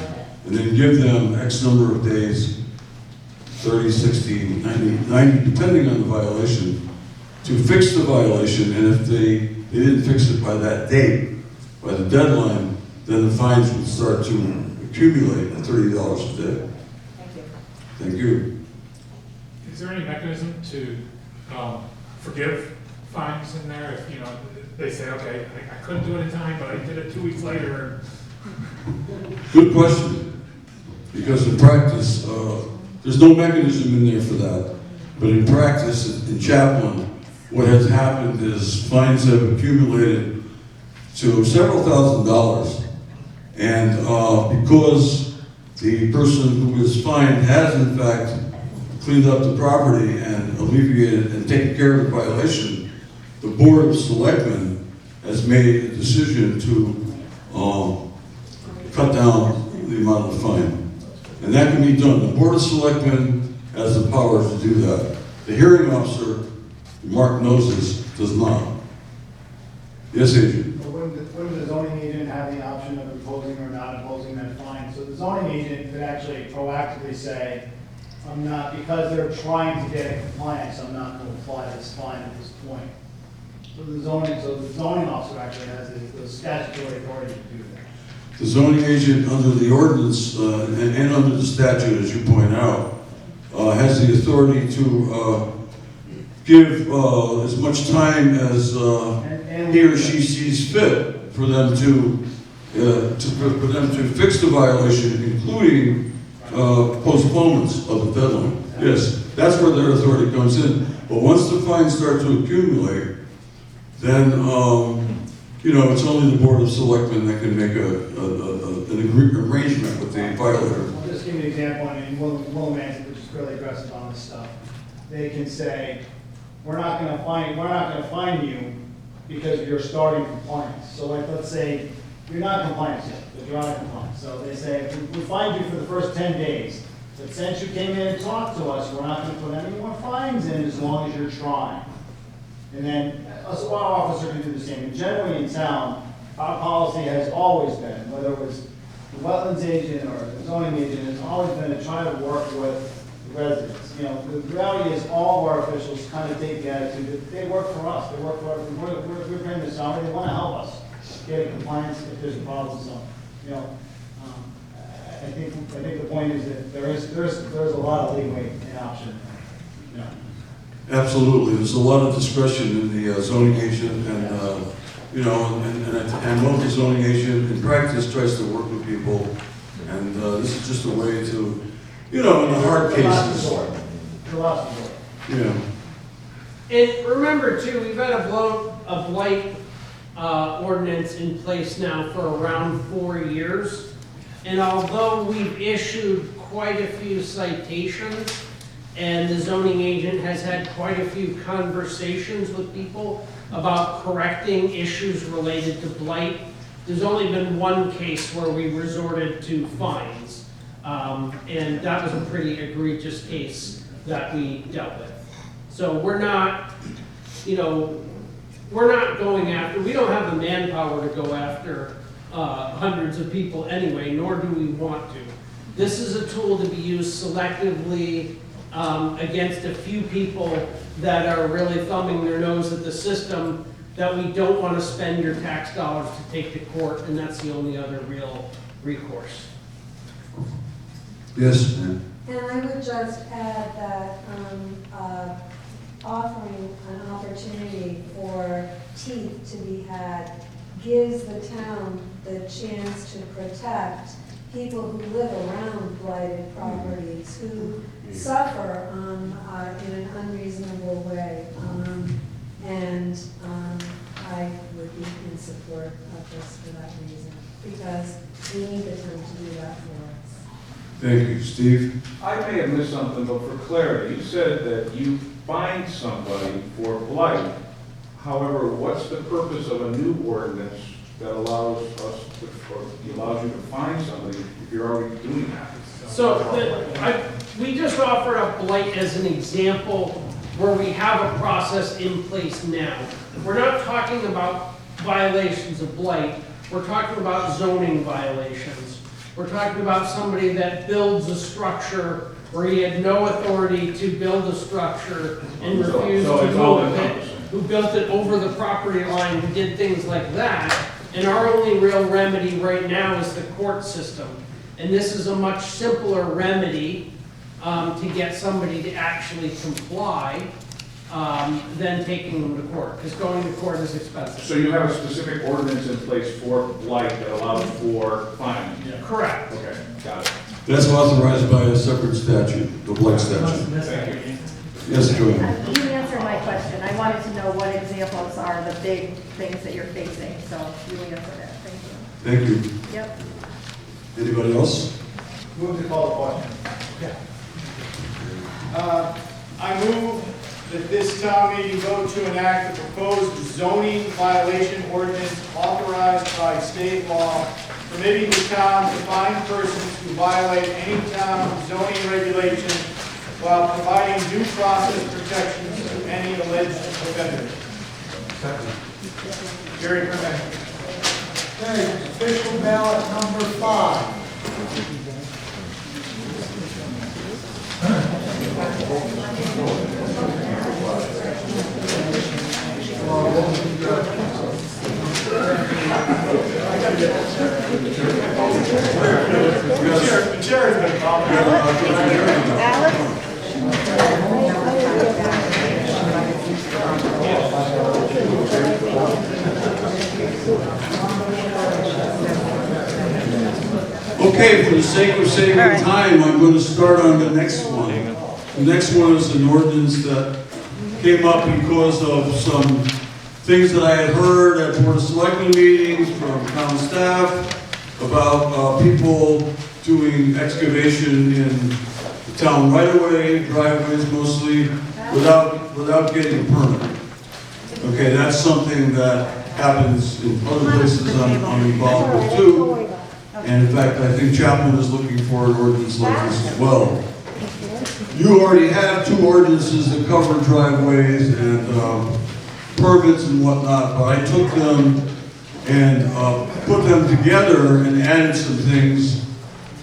and then give them X number of days, 30, 60, 90, depending on the violation, to fix the violation. And if they didn't fix it by that date, by the deadline, then the fines would start to accumulate at $30 a day. Thank you. Thank you. Is there any mechanism to forgive fines in there if, they say, okay, I couldn't do it in time, but I did it 2 weeks later? Good question. Because in practice, there's no mechanism in there for that. But in practice, in Chaplin, what has happened is fines have accumulated to several $1,000s. And because the person who was fined has in fact cleaned up the property and alleviated and taken care of the violation, the Board of Selectmen has made a decision to cut down the amount of the fine. And that can be done. The Board of Selectmen has the power to do that. The hearing officer, Mark knows this, does not. Yes, Adrian? But wouldn't the zoning agent have the option of imposing or not imposing that fine? So the zoning agent could actually proactively say, I'm not, because they're trying to get in compliance, I'm not going to apply this fine at this point. So the zoning officer actually has the statutory authority to do that. The zoning agent under the ordinance and under the statute, as you point out, has the authority to give as much time as he or she sees fit for them to fix the violation, including postponements of the deadline. Yes, that's where their authority comes in. But once the fines start to accumulate, then it's only the Board of Selectmen that can make an arrangement with the violator. I'll just give you an example. I mean, Willimantic, which is fairly aggressive on this stuff, they can say, we're not going to fine you because you're starting compliance. So like, let's say you're not compliant yet, but you're out of compliance. So they say, we fined you for the first 10 days, but since you came in and talked to us, we're not going to put any more fines in as long as you're trying. And then a SWAT officer can do the same. And generally in town, our policy has always been, whether it was the wetlands agent or the zoning agent, it's always been to try to work with the residents. The reality is all of our officials kind of take the attitude that they work for us. They work for us. We're paying their salary. They want to help us get in compliance if there's a problem. So, I think the point is that there's a lot of leeway in option. Absolutely, there's a lot of discretion in the zoning agent, and and what the zoning agent in practice tries to work with people, and this is just a way to, in the hard cases. Yeah. And remember too, we've had a blight ordinance in place now for around 4 years. And although we've issued quite a few citations, and the zoning agent has had quite a few conversations with people about correcting issues related to blight, there's only been one case where we resorted to fines. And that was a pretty egregious case that we dealt with. So we're not going after, we don't have the manpower to go after hundreds of people anyway, nor do we want to. This is a tool to be used selectively against a few people that are really thumbing their nose at the system that we don't want to spend your tax dollars to take to court, and that's the only other real recourse. Yes, ma'am. And I would just add that offering an opportunity for teeth to be had gives the town the chance to protect people who live around blighted properties, who suffer in an unreasonable way. And I would be in support of this for that reason, because we need the town to do that for us. Thank you, Steve. I may have missed something, but for clarity, you said that you find somebody for blight. However, what's the purpose of a new ordinance that allows you to find somebody if you're already doing that? So we just offered up blight as an example where we have a process in place now. We're not talking about violations of blight. We're talking about zoning violations. We're talking about somebody that builds a structure where he had no authority to build a structure and refused to move it, who built it over the property line, who did things like that. And our only real remedy right now is the court system. And this is a much simpler remedy to get somebody to actually comply than taking them to court, because going to court is expensive. So you have a specific ordinance in place for blight that allows for fining? Yeah. Correct. Okay, got it. That's authorized by a separate statute, the blight statute. Thank you. Yes, Joanne. You answered my question. I wanted to know what examples are the big things that you're facing, so you answered it. Thank you. Thank you. Yep. Anybody else? Move to call the question. I move that this town meeting vote to enact the proposed zoning violation ordinance authorized by state law, permitting the town to fine persons who violate any town zoning regulation while providing due process protections to any alleged offender. Jerry Permet. Okay, official ballot number 5. The chair has been called. Okay, for the sake of saving time, I'm going to start on the next one. The next one is an ordinance that came up because of some things that I had heard at Board of Selectmen meetings from town staff about people doing excavation in the town right-of-way, driveways mostly, without getting a permit. Okay, that's something that happens in other places I'm involved with too. And in fact, I think Chapman is looking for an ordinance like this as well. You already have 2 ordinances that cover driveways and permits and whatnot, but I took them and put them together and added some things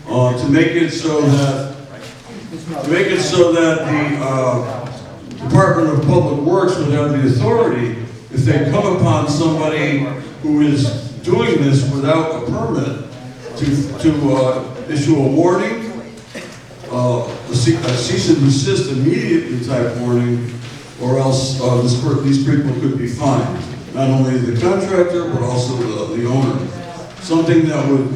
to make it so that the Department of Public Works would have the authority, if they come upon somebody who is doing this without a permit, to issue a warning, a cease and desist immediately type warning, or else these people could be fined. Not only the contractor, but also the owner. Something that would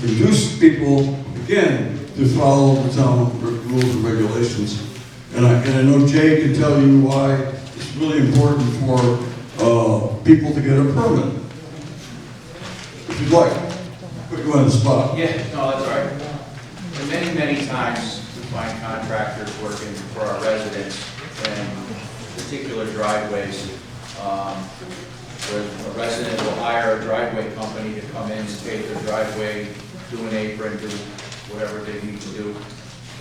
induce people, again, to follow the town rules and regulations. And I know Jay can tell you why it's really important for people to get a permit. If you'd like. Put you on the spot. Yeah, no, that's all right. And many times we find contractors working for our residents in particular driveways, where a resident will hire a driveway company to come in and take their driveway, do an apron, do whatever they need to do,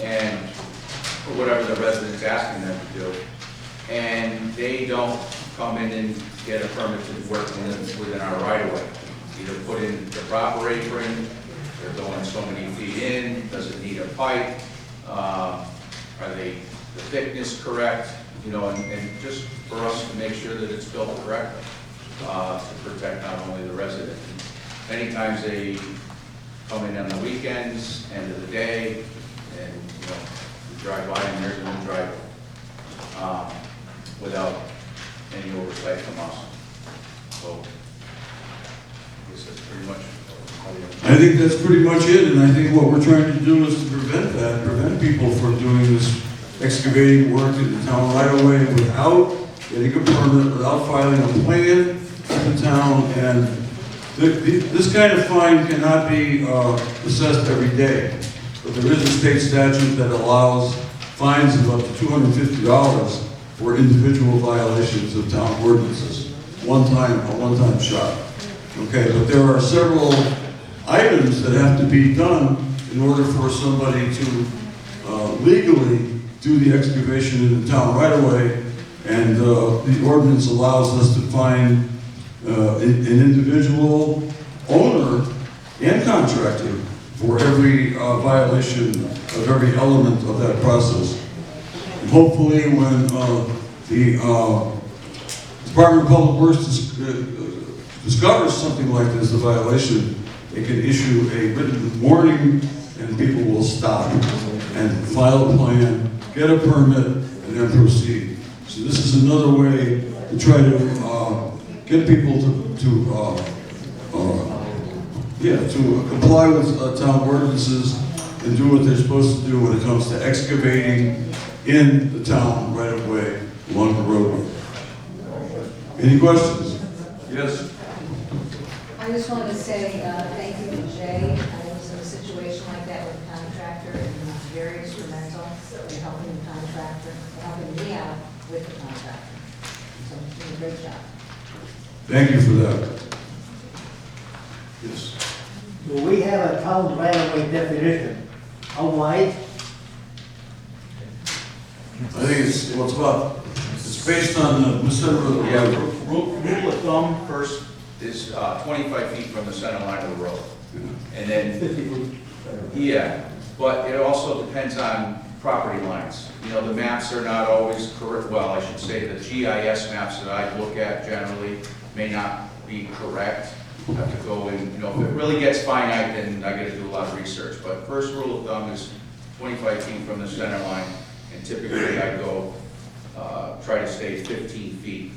and or whatever the resident's asking them to do. And they don't come in and get a permit to work within our right of way. Either put in the proper apron, they're going so many feet in, does it need a pipe, are the thickness correct, you know, and just for us to make sure that it's built correctly, to protect not only the resident. Many times they come in on the weekends, end of the day, and, you know, you drive by and there's no driveway, without any oversight from us. So, I think that's pretty much it, and I think what we're trying to do is to prevent people from doing this excavating work in the town right away without getting a permit, without filing a plan in the town, and this kind of fine cannot be assessed every day. But there is a state statute that allows fines of up to $250 for individual violations of town ordinances. A one-time shot. Okay, but there are several items that have to be done in order for somebody to legally do the excavation in the town right away, and the ordinance allows us to fine an individual owner and contractor for every violation of every element of that process. And hopefully when the Department of Public Works discovers something like this, a violation, they can issue a written warning and people will stop and file a plan, get a permit, and then proceed. So this is another way to try to get people to comply with town ordinances and do what they're supposed to do when it comes to excavating in the town right of way along the roadway. Any questions? Yes. I just wanted to say thank you to Jay. I was in a situation like that with a contractor, and he was very instrumental in helping the contractor, helping me out with the contractor. So he's doing a great job. Thank you for that. Yes. Do we have a town right-of-way definition? How wide? I think it's based on the center of the road. Yeah, rule of thumb first is 25 feet from the center line of the road. And then, 50 feet. yeah, but it also depends on property lines. You know, the maps are not always correct, well, I should say the GIS maps that I look at generally may not be correct. I have to go and, you know, if it really gets finite, then I gotta do a lot of research. But first rule of thumb is 25 feet from the center line, and typically I go, try to stay 15 feet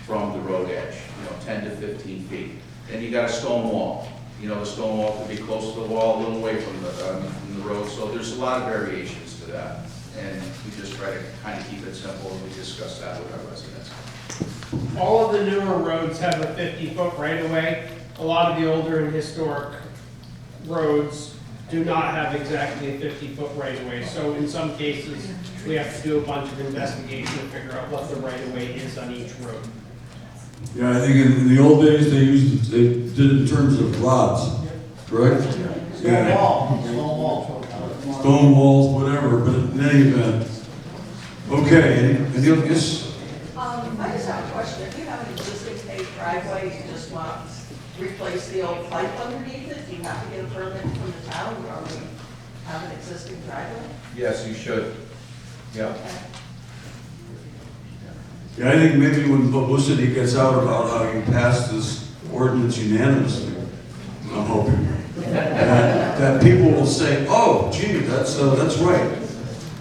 from the road edge, you know, 10 to 15 feet. Then you got a stone wall. You know, the stone wall could be close to the wall, a little away from the road, so there's a lot of variations to that. And we just try to kind of keep it simple, and we discuss that with our residents. All of the newer roads have a 50-foot right-of-way. A lot of the older and historic roads do not have exactly a 50-foot right-of-way. So in some cases, we have to do a bunch of investigation to figure out what the right-of-way is on each road. Yeah, I think in the old days, they did it in terms of rods, correct? Stone wall. Stone walls, whatever, but in any event. Okay, any other, yes? I just have a question. If you have an existing paved driveway, you just want to replace the old pipe underneath it, do you have to get a permit from the town or we have an existing driveway? Yes, you should. Yeah. Yeah, I think maybe when publicity gets out about how you passed this ordinance unanimously, I'm hoping, that people will say, oh, gee, that's right.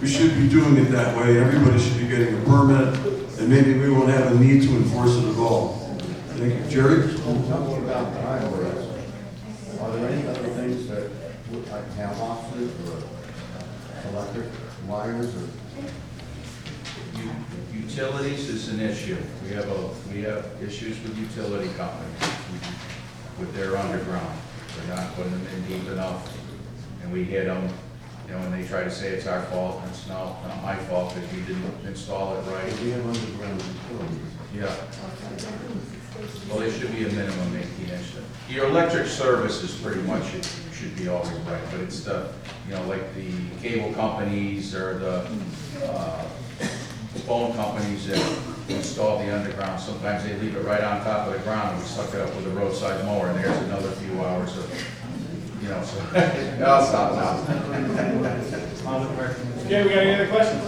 We should be doing it that way. Everybody should be getting a permit, and maybe we won't have a need to enforce it at all. Thank you. Jerry? Talking about driveways, are there any other things that, like mailboxes or electric wires or? Utilities is an issue. We have issues with utility companies with their underground. They're not putting them in deep enough, and we hit them, you know, and they try to say it's our fault, and it's not my fault because we didn't install it right. We have underground utilities. Yeah. Well, there should be a minimum 18-inch. Your electric service is pretty much, it should be always right, but it's the, you know, like the cable companies or the phone companies that install the underground, sometimes they leave it right on top of the ground and we suck it up with a roadside mower, and there's another few hours of, you know, so. I'll stop now. Okay, we got any other questions?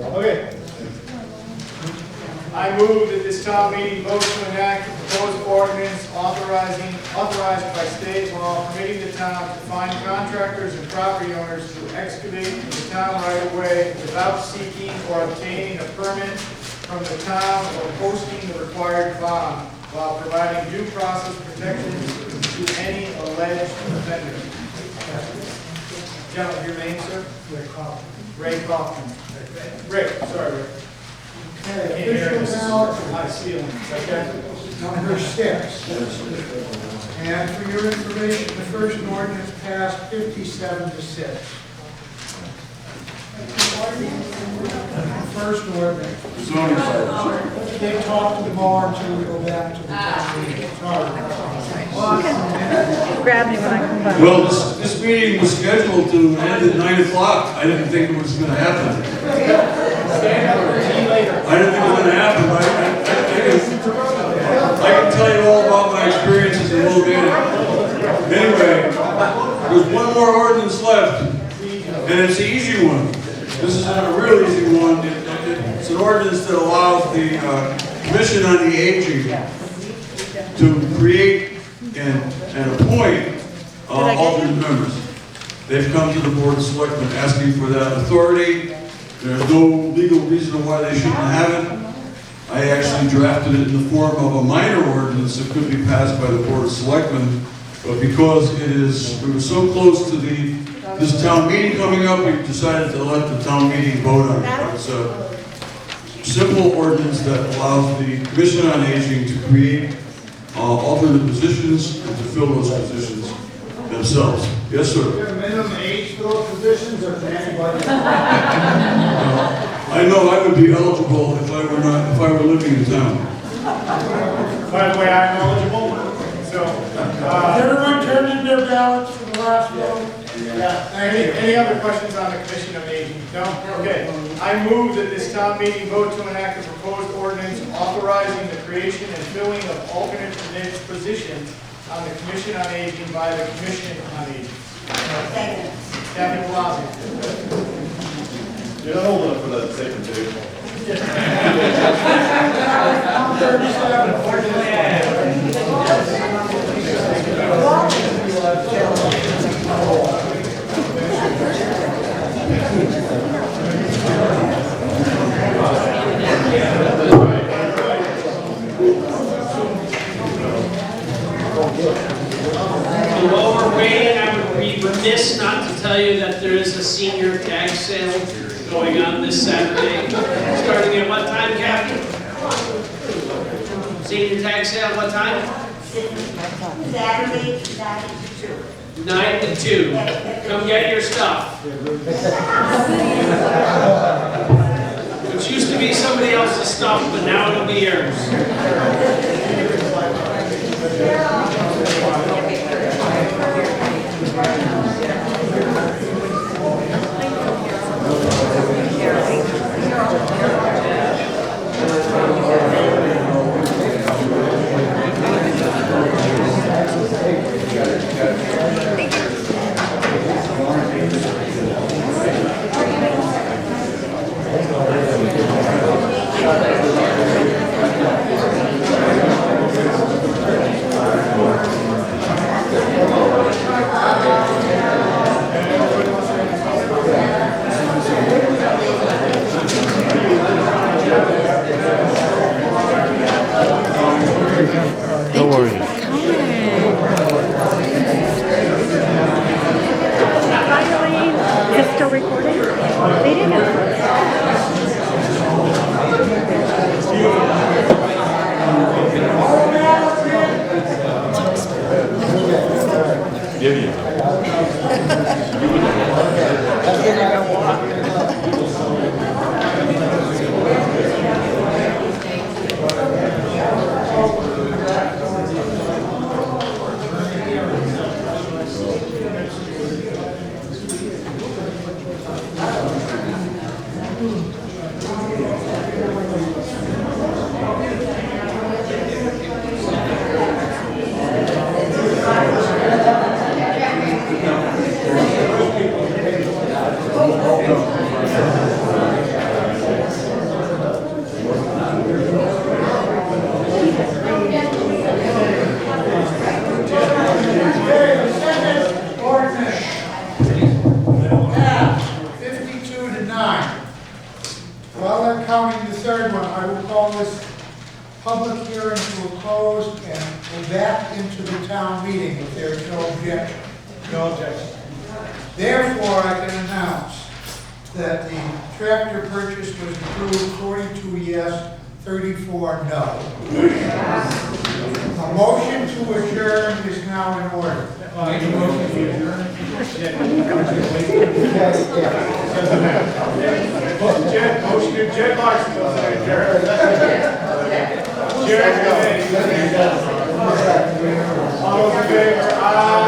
Okay. I move that this town meeting vote to enact a proposed ordinance authorized by state law permitting the town to fine contractors and property owners who excavate the town right of way without seeking or obtaining a permit from the town or posting the required bond, while providing due process protections to any alleged offender. Gentlemen, your name, sir? Ray Kaufman. Ray Kaufman. Rick, sorry, Rick. Official ballot, High ceiling. Okay. number 6. And for your information, the first ordinance passed 57 to 6. First ordinance. Zoning violation. They talk to the bar until we go back to the town meeting. Grab me when I come back. Well, this meeting was scheduled to end at 9 o'clock. I didn't think it was going to happen. I didn't think it was going to happen. I can tell you all about my experiences in a little bit. Anyway, there's one more ordinance left, and it's the easy one. This is a real easy one. It's an ordinance that allows the Commission on the Aging to create and appoint alternate members. They've come to the Board of Selectmen asking for that authority. There's no legal reason why they shouldn't have it. I actually drafted it in the form of a minor ordinance that could be passed by the Board of Selectmen, but because we were so close to this town meeting coming up, we decided to let the town meeting vote on it. It's a simple ordinance that allows the Commission on Aging to create alternate positions and to fill those positions themselves. Yes, sir. Is there a minimum age for those positions, or can anybody? I know I would be eligible if I were living in town. By the way, I'm eligible, so. Everyone turned in their ballots for the last vote? Yeah, any other questions on the Commission on Aging? No? Okay. I move that this town meeting vote to enact a proposed ordinance authorizing the creation and filling of alternate positions on the Commission on Aging by the Commission on Aging. Kathy Palazzi. You're not old enough for that statement, Dave. While we're waiting, I would be remiss not to tell you that there is a senior tag sale going on this Saturday, starting at what time, Captain? Senior tag sale, what time? Saturday, 9 to 2. Come get your stuff. Which used to be somebody else's stuff, but now it'll be yours. public hearing to a close and go back into the town meeting if there is no objection. No objection. Therefore, I can announce that the tractor purchase was approved, 42 yes, 34 no. A motion to adjourn is now in order. Motion to adjourn. Jed Larson goes to adjourn. Jared, all those in favor? Aye.